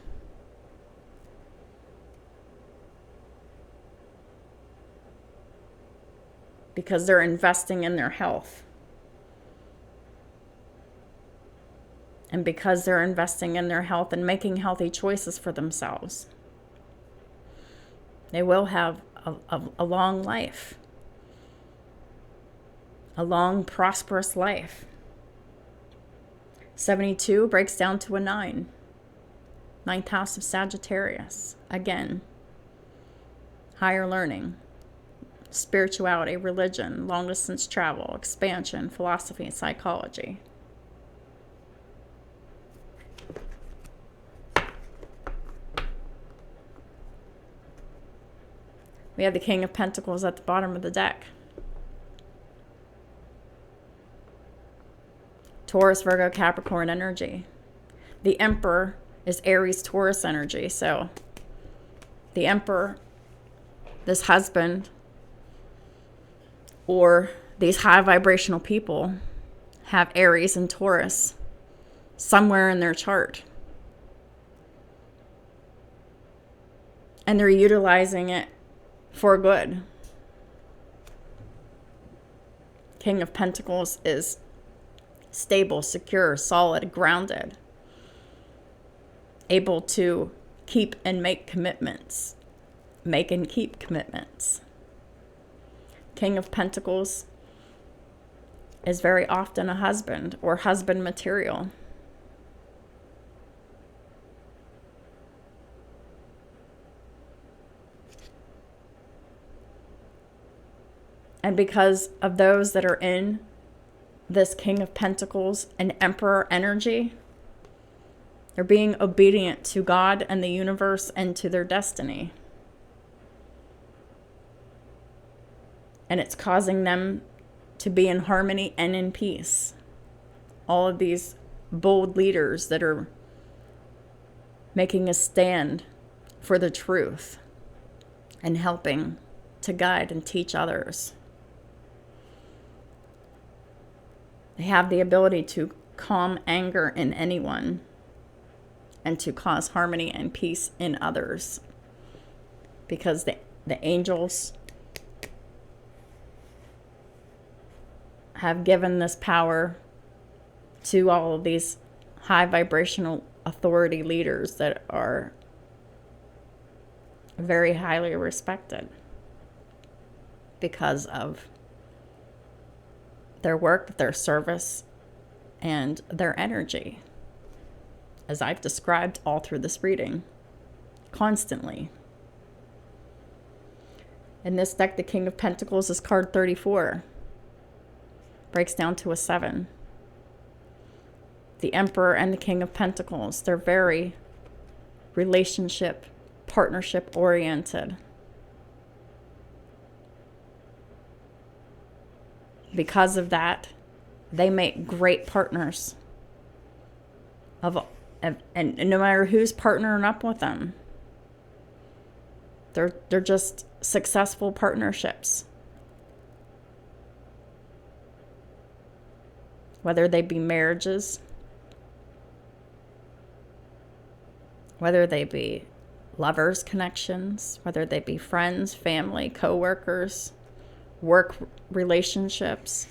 Because they're investing in their health. And because they're investing in their health and making healthy choices for themselves, they will have a long life. A long, prosperous life. 72 breaks down to a 9. Ninth house of Sagittarius. Again, higher learning, spirituality, religion, long distance travel, expansion, philosophy, and psychology. We have the King of Pentacles at the bottom of the deck. Taurus, Virgo, Capricorn energy. The Emperor is Aries, Taurus energy. So the Emperor, this husband, or these high vibrational people have Aries and Taurus somewhere in their chart. And they're utilizing it for good. King of Pentacles is stable, secure, solid, grounded, able to keep and make commitments, make and keep commitments. King of Pentacles is very often a husband or husband material. And because of those that are in this King of Pentacles and Emperor energy, they're being obedient to God and the universe and to their destiny. And it's causing them to be in harmony and in peace. All of these bold leaders that are making a stand for the truth and helping to guide and teach others. They have the ability to calm anger in anyone and to cause harmony and peace in others, because the angels have given this power to all of these high vibrational authority leaders that are very highly respected because of their work, their service, and their energy, as I've described all through this reading, constantly. In this deck, the King of Pentacles is card 34. Breaks down to a 7. the Emperor and the King of Pentacles. They're very relationship, partnership oriented. Because of that, they make great partners. And no matter who's partnering up with them, they're just successful partnerships. Whether they be marriages, whether they be lovers connections, whether they be friends, family, co-workers, work relationships.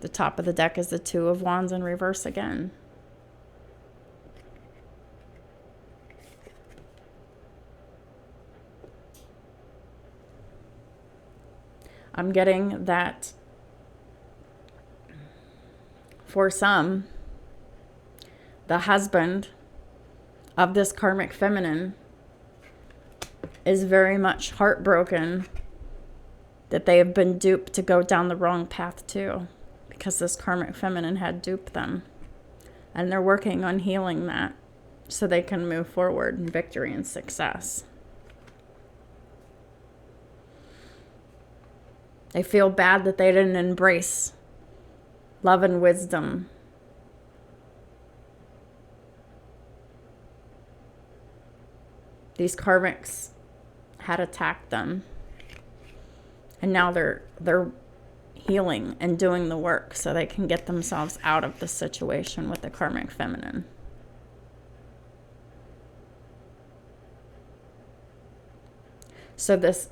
The top of the deck is the Two of Wands in reverse again. I'm getting that for some, the husband of this karmic feminine is very much heartbroken that they have been duped to go down the wrong path too, because this karmic feminine had duped them. And they're working on healing that so they can move forward in victory and success. They feel bad that they didn't embrace love and wisdom. These karmics had attacked them. And now they're healing and doing the work so they can get themselves out of the situation with the karmic feminine. So this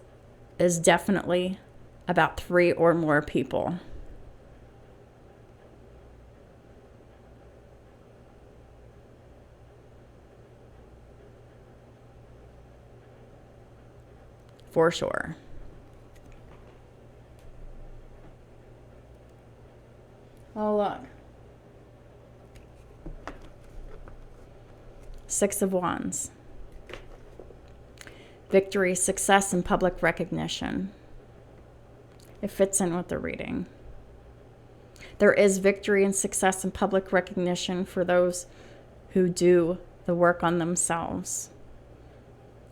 is definitely about 3 or more people. For sure. Oh, look. 6 of Wands. Victory, success, and public recognition. It fits in with the reading. There is victory and success and public recognition for those who do the work on themselves.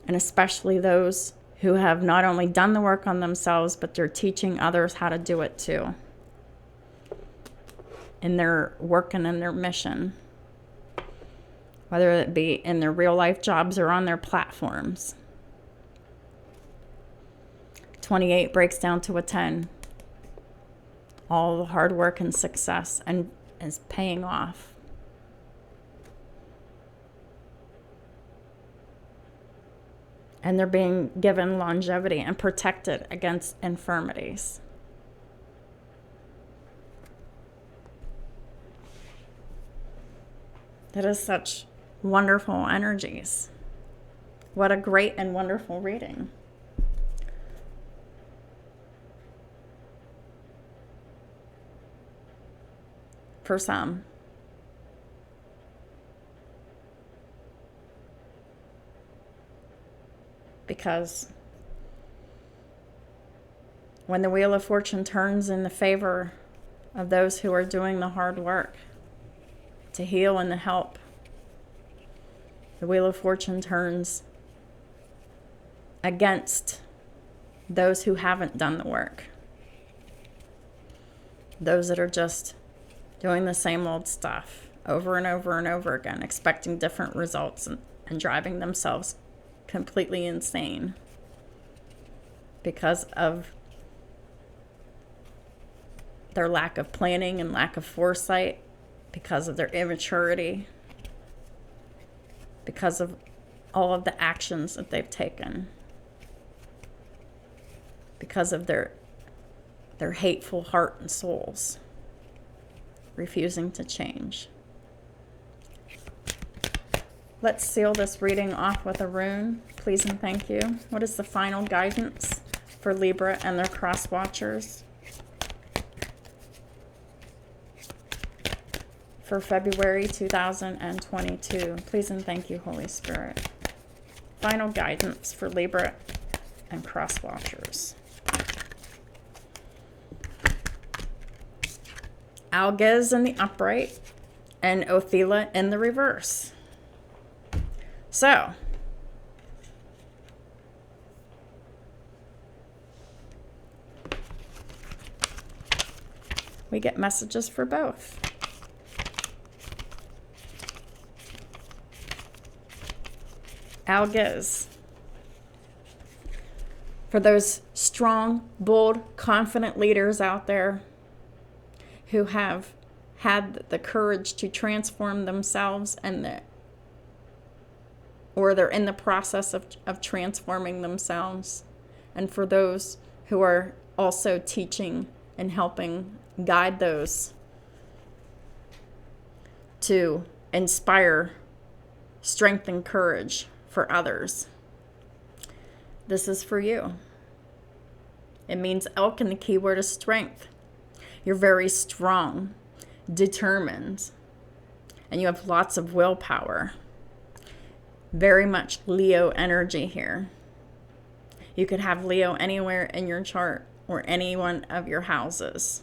And especially those who have not only done the work on themselves, but they're teaching others how to do it too. In their work and in their mission. Whether it be in their real life jobs or on their platforms. 28 breaks down to a 10. All the hard work and success and is paying off. And they're being given longevity and protected against infirmities. That is such wonderful energies. What a great and wonderful reading. For some. Because when the Wheel of Fortune turns in the favor of those who are doing the hard work to heal and to help, the Wheel of Fortune turns against those who haven't done the work. Those that are just doing the same old stuff over and over and over again, expecting different results and driving themselves completely insane because of their lack of planning and lack of foresight, because of their immaturity, because of all of the actions that they've taken, because of their hateful heart and souls refusing to change. Let's seal this reading off with a rune, please and thank you. What is the final guidance for Libra and their cross watchers for February 2022? Please and thank you, Holy Spirit. Final guidance for Libra and cross watchers. Algaz in the upright and Othela in the reverse. So, we get messages for both. Algaz. For those strong, bold, confident leaders out there who have had the courage to transform themselves or they're in the process of transforming themselves. And for those who are also teaching and helping guide those to inspire strength and courage for others. This is for you. It means elk, and the key word is strength. You're very strong, determined, and you have lots of willpower. Very much Leo energy here. You could have Leo anywhere in your chart or any one of your houses,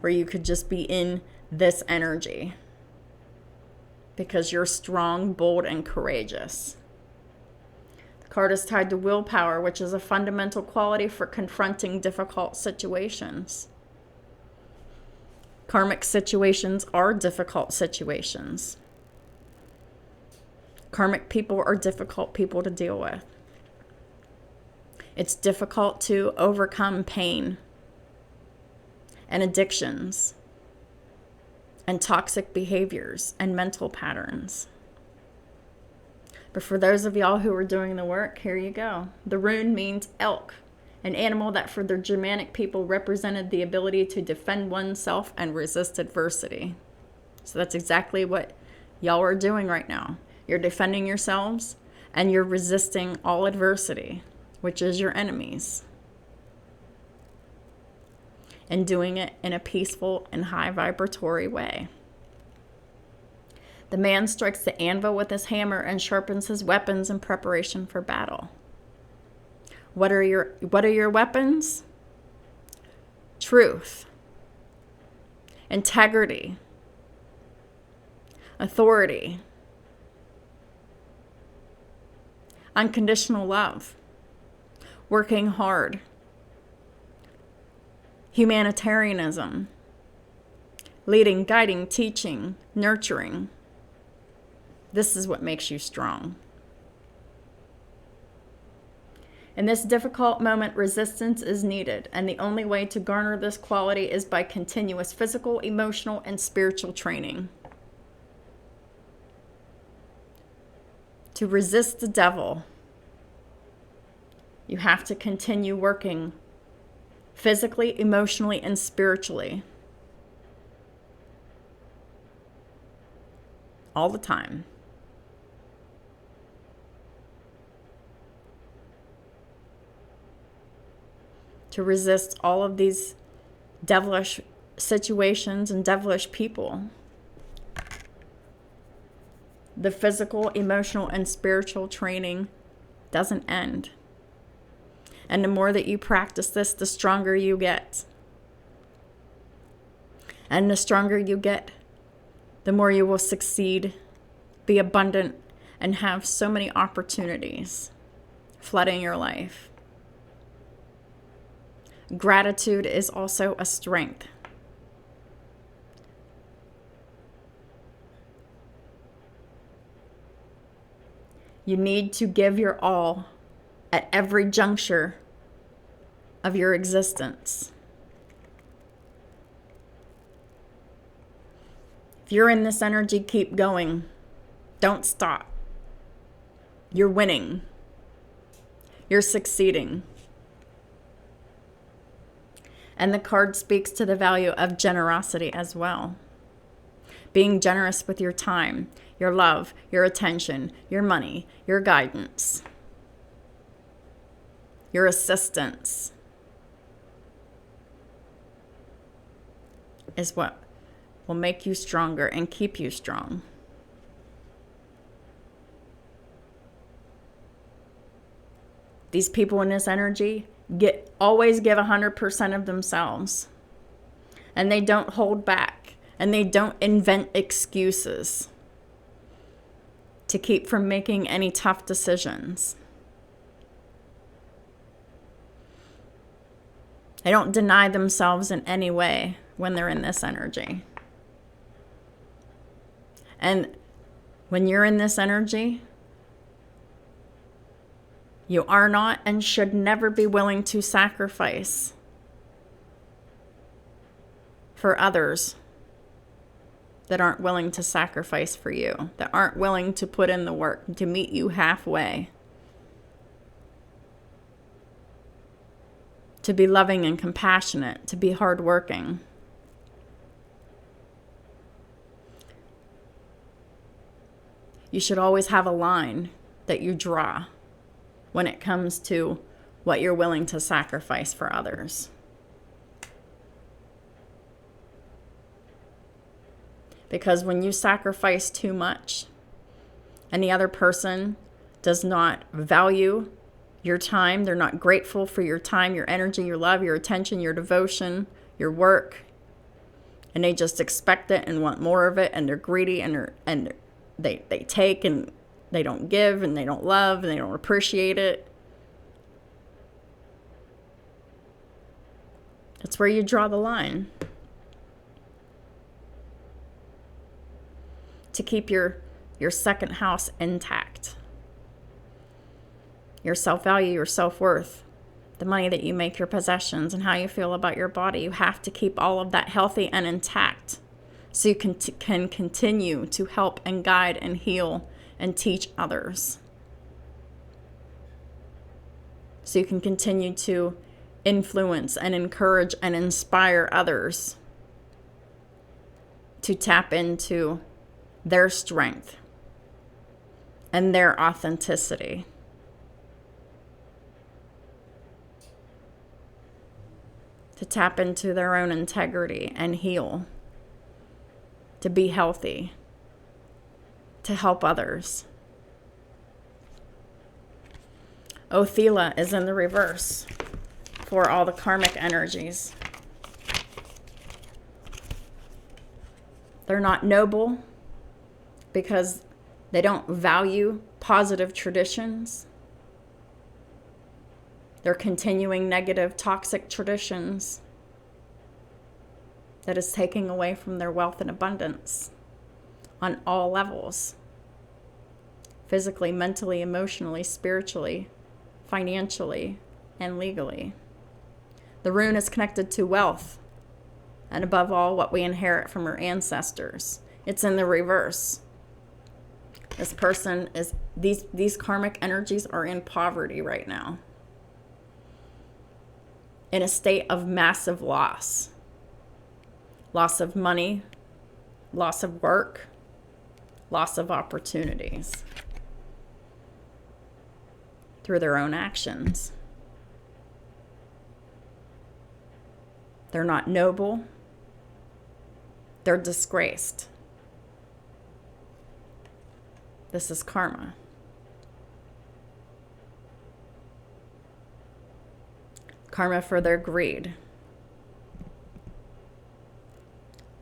or you could just be in this energy because you're strong, bold, and courageous. The card is tied to willpower, which is a fundamental quality for confronting difficult situations. Karmic situations are difficult situations. Karmic people are difficult people to deal with. It's difficult to overcome pain and addictions and toxic behaviors and mental patterns. But for those of y'all who are doing the work, here you go. The rune means elk, an animal that for the Germanic people represented the ability to defend oneself and resist adversity. So that's exactly what y'all are doing right now. You're defending yourselves and you're resisting all adversity, which is your enemies, and doing it in a peaceful and high vibratory way. The man strikes the anvil with his hammer and sharpens his weapons in preparation for battle. What are your weapons? Truth, integrity, authority, unconditional love, working hard, humanitarianism, leading, guiding, teaching, nurturing. This is what makes you strong. In this difficult moment, resistance is needed, and the only way to garner this quality is by continuous physical, emotional, and spiritual training. To resist the devil, you have to continue working physically, emotionally, and spiritually all the time. To resist all of these devilish situations and devilish people. The physical, emotional, and spiritual training doesn't end. And the more that you practice this, the stronger you get. And the stronger you get, the more you will succeed, be abundant, and have so many opportunities flooding your life. Gratitude is also a strength. You need to give your all at every juncture of your existence. If you're in this energy, keep going. Don't stop. You're winning. You're succeeding. And the card speaks to the value of generosity as well. Being generous with your time, your love, your attention, your money, your guidance, your assistance is what will make you stronger and keep you strong. These people in this energy always give 100% of themselves. And they don't hold back. And they don't invent excuses to keep from making any tough decisions. They don't deny themselves in any way when they're in this energy. And when you're in this energy, you are not and should never be willing to sacrifice for others that aren't willing to sacrifice for you, that aren't willing to put in the work, to meet you halfway, to be loving and compassionate, to be hardworking. You should always have a line that you draw when it comes to what you're willing to sacrifice for others. Because when you sacrifice too much and the other person does not value your time, they're not grateful for your time, your energy, your love, your attention, your devotion, your work, and they just expect it and want more of it, and they're greedy, and they take and they don't give, and they don't love, and they don't appreciate it. That's where you draw the line. To keep your second house intact. Your self-value, your self-worth, the money that you make, your possessions, and how you feel about your body. You have to keep all of that healthy and intact so you can continue to help and guide and heal and teach others. So you can continue to influence and encourage and inspire others to tap into their strength and their authenticity. To tap into their own integrity and heal. To be healthy. To help others. Othela is in the reverse for all the karmic energies. They're not noble because they don't value positive traditions. They're continuing negative, toxic traditions that is taking away from their wealth and abundance on all levels. Physically, mentally, emotionally, spiritually, financially, and legally. The rune is connected to wealth, and above all, what we inherit from our ancestors. It's in the reverse. This person is, these karmic energies are in poverty right now. In a state of massive loss. Loss of money, loss of work, loss of opportunities. Through their own actions. They're not noble. They're disgraced. This is karma. Karma for their greed.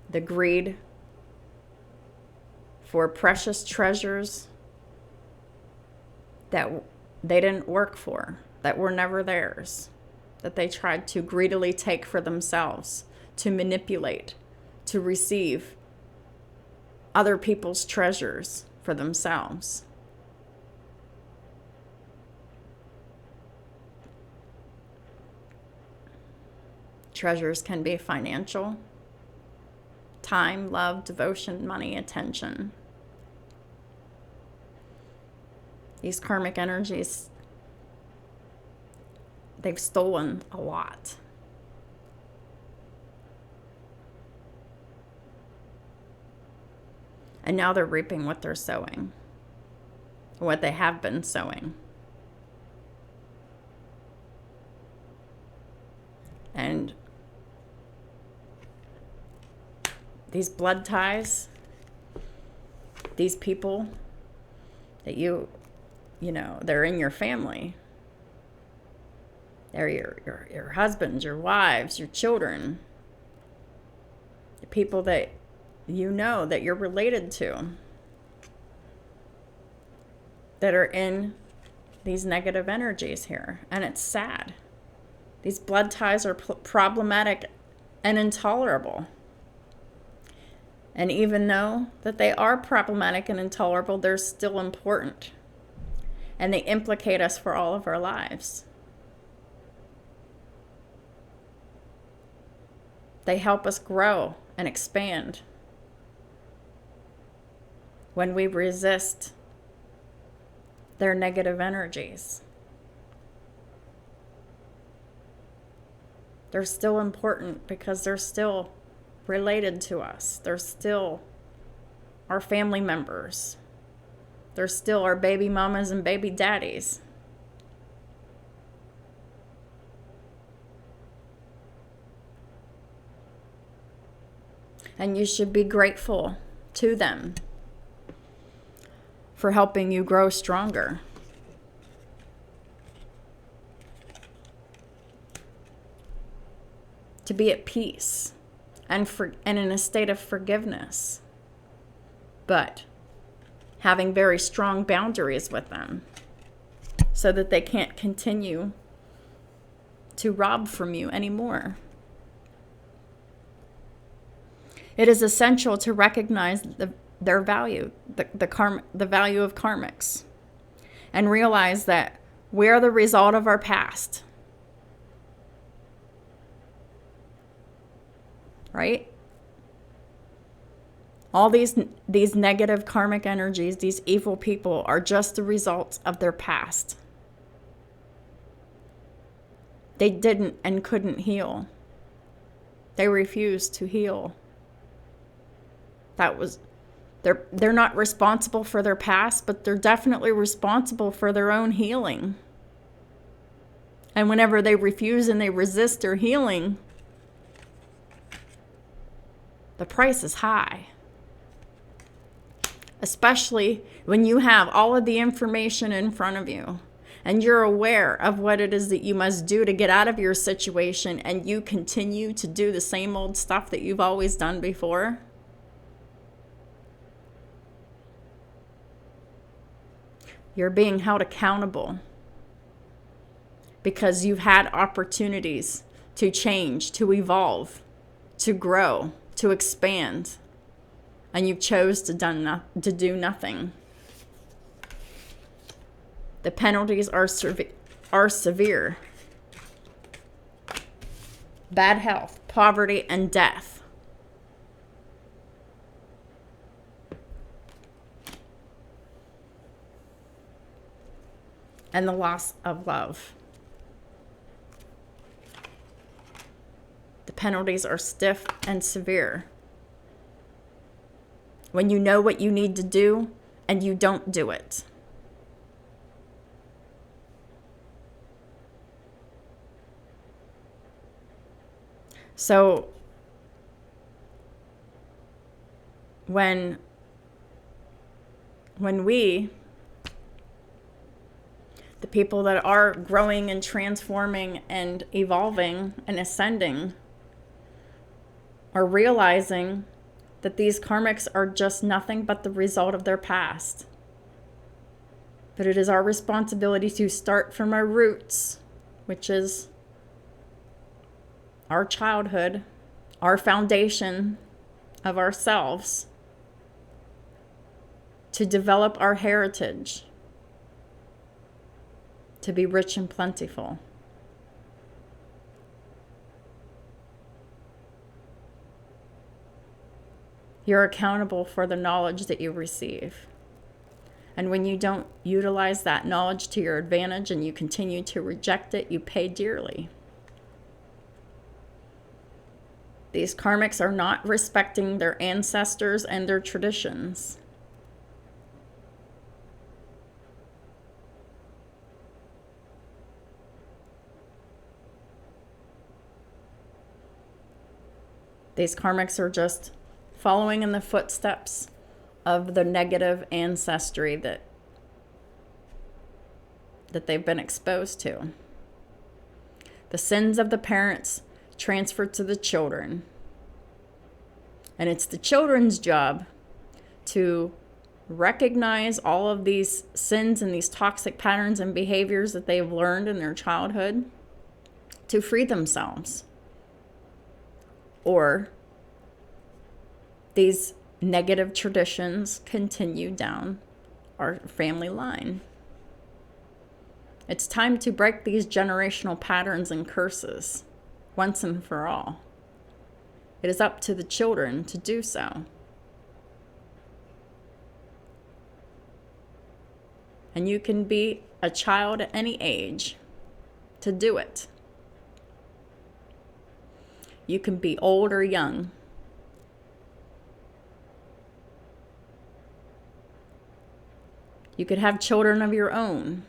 The greed for precious treasures that they didn't work for, that were never theirs, that they tried to greedily take for themselves, to manipulate, to receive other people's treasures for themselves. Treasures can be financial, time, love, devotion, money, attention. These karmic energies, they've stolen a lot. And now they're reaping what they're sowing, what they have been sowing. And these blood ties, these people that you know, they're in your family. They're your husbands, your wives, your children, the people that you know that you're related to that are in these negative energies here. And it's sad. These blood ties are problematic and intolerable. And even though that they are problematic and intolerable, they're still important. And they implicate us for all of our lives. They help us grow and expand. When we resist their negative energies, they're still important because they're still related to us. They're still our family members. They're still our baby mamas and baby daddies. And you should be grateful to them for helping you grow stronger. To be at peace and in a state of forgiveness. But having very strong boundaries with them so that they can't continue to rob from you anymore. It is essential to recognize their value, the value of karmics, and realize that we are the result of our past. Right? All these negative karmic energies, these evil people, are just the results of their past. They didn't and couldn't heal. They refused to heal. They're not responsible for their past, but they're definitely responsible for their own healing. And whenever they refuse and they resist their healing, the price is high. Especially when you have all of the information in front of you and you're aware of what it is that you must do to get out of your situation, and you continue to do the same old stuff that you've always done before. You're being held accountable because you've had opportunities to change, to evolve, to grow, to expand. And you've chose to do nothing. The penalties are severe. Bad health, poverty, and death. And the loss of love. The penalties are stiff and severe. When you know what you need to do and you don't do it. So when we, the people that are growing and transforming and evolving and ascending, are realizing that these karmics are just nothing but the result of their past. But it is our responsibility to start from our roots, which is our childhood, our foundation of ourselves, to develop our heritage, to be rich and plentiful. You're accountable for the knowledge that you receive. And when you don't utilize that knowledge to your advantage and you continue to reject it, you pay dearly. These karmics are not respecting their ancestors and their traditions. These karmics are just following in the footsteps of the negative ancestry that they've been exposed to. The sins of the parents transfer to the children. And it's the children's job to recognize all of these sins and these toxic patterns and behaviors that they've learned in their childhood to free themselves. Or these negative traditions continue down our family line. It's time to break these generational patterns and curses once and for all. It is up to the children to do so. And you can be a child at any age to do it. You can be old or young. You could have children of your own.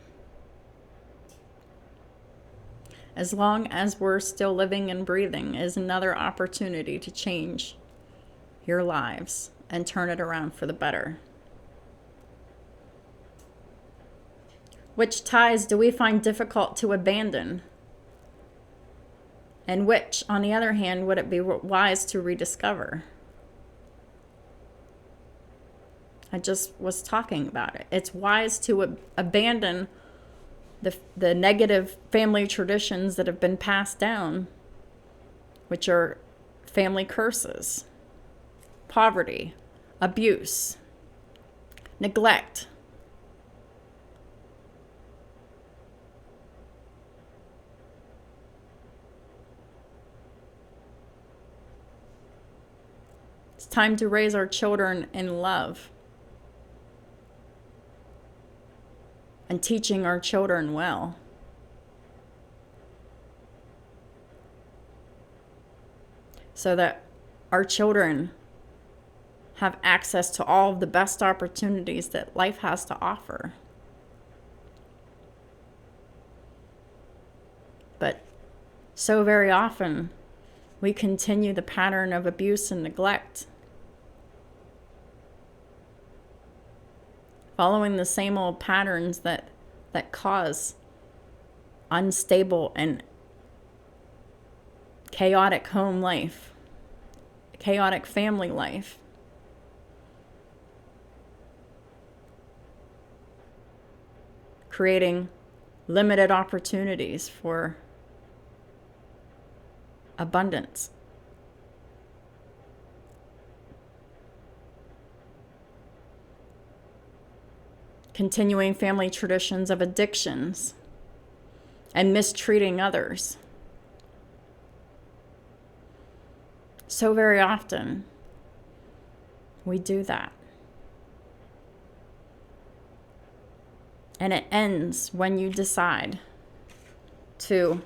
As long as we're still living and breathing is another opportunity to change your lives and turn it around for the better. Which ties do we find difficult to abandon? And which, on the other hand, would it be wise to rediscover? I just was talking about it. It's wise to abandon the negative family traditions that have been passed down, which are family curses, poverty, abuse, neglect. It's time to raise our children in love and teaching our children well. So that our children have access to all of the best opportunities that life has to offer. But so very often, we continue the pattern of abuse and neglect, following the same old patterns that cause unstable and chaotic home life, chaotic family life. Creating limited opportunities for abundance. Continuing family traditions of addictions and mistreating others. So very often, we do that. And it ends when you decide to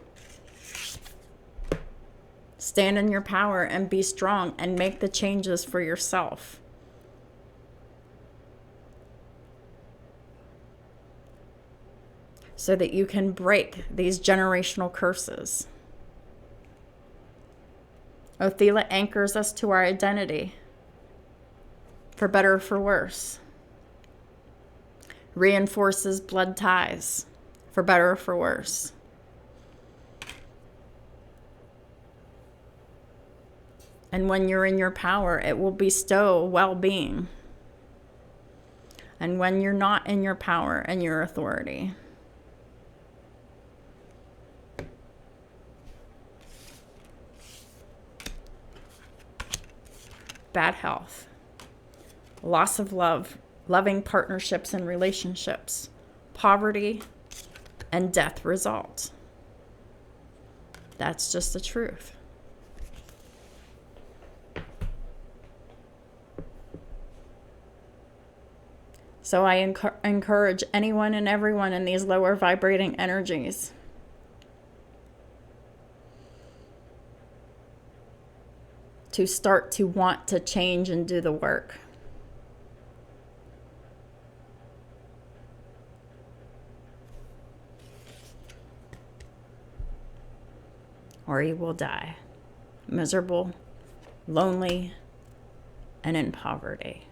stand in your power and be strong and make the changes for yourself. So that you can break these generational curses. Othila anchors us to our identity, for better or for worse. Reinforces blood ties, for better or for worse. And when you're in your power, it will bestow well-being. And when you're not in your power and your authority, bad health, loss of love, loving partnerships and relationships, poverty, and death result. That's just the truth. So I encourage anyone and everyone in these lower vibrating energies to start to want to change and do the work. Or you will die miserable, lonely, and in poverty.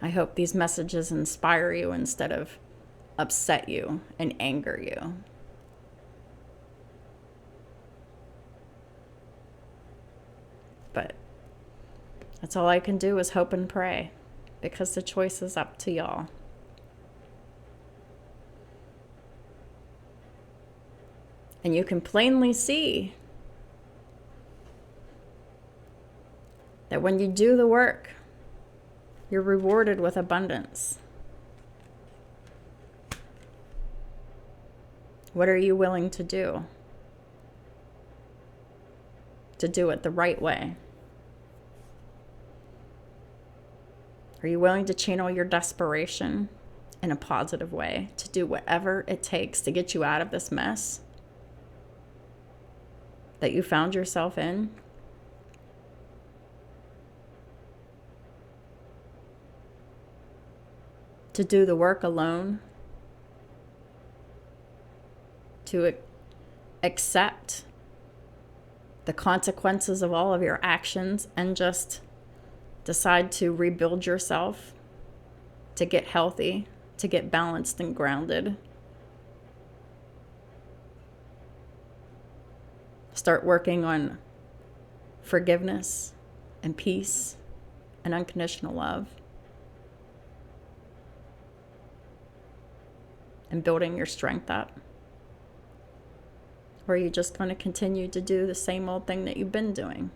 I hope these messages inspire you instead of upset you and anger you. But that's all I can do is hope and pray, because the choice is up to y'all. And you can plainly see that when you do the work, you're rewarded with abundance. What are you willing to do? To do it the right way? Are you willing to channel your desperation in a positive way, to do whatever it takes to get you out of this mess that you found yourself in? To do the work alone? To accept the consequences of all of your actions and just decide to rebuild yourself, to get healthy, to get balanced and grounded? Start working on forgiveness and peace and unconditional love, and building your strength up? Or are you just going to continue to do the same old thing that you've been doing?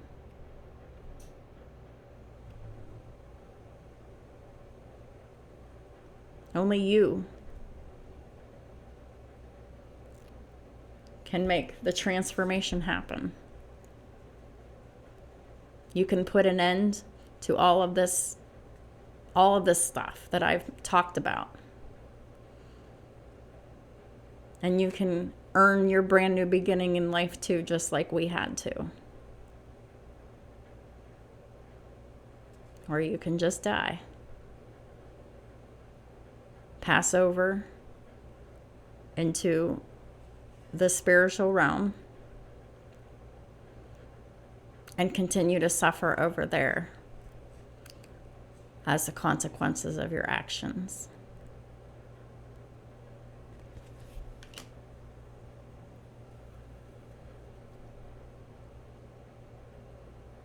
Only you can make the transformation happen. You can put an end to all of this stuff that I've talked about. And you can earn your brand new beginning in life too, just like we had to. Or you can just die. Pass over into the spiritual realm and continue to suffer over there as the consequences of your actions.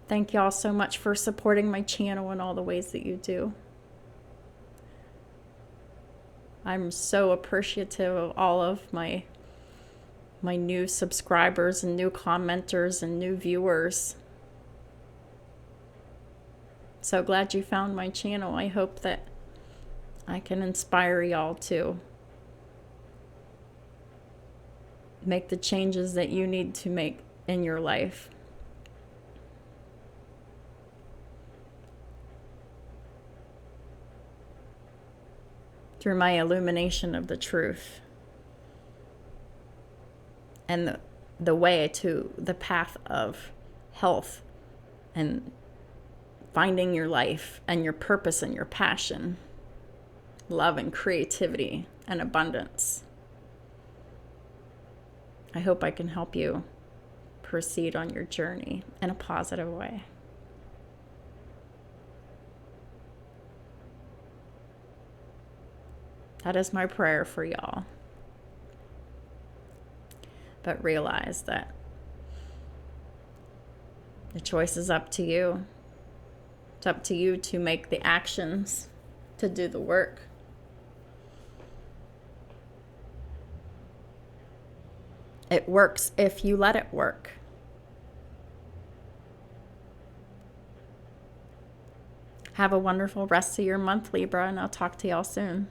Thank y'all so much for supporting my channel in all the ways that you do. I'm so appreciative of all of my new subscribers and new commenters and new viewers. So glad you found my channel. I hope that I can inspire y'all to make the changes that you need to make in your life. Through my illumination of the truth and the way to the path of health and finding your life and your purpose and your passion, love and creativity and abundance. I hope I can help you proceed on your journey in a positive way. That is my prayer for y'all. But realize that the choice is up to you. It's up to you to make the actions, to do the work. It works if you let it work. Have a wonderful rest of your month, Libra, and I'll talk to y'all soon.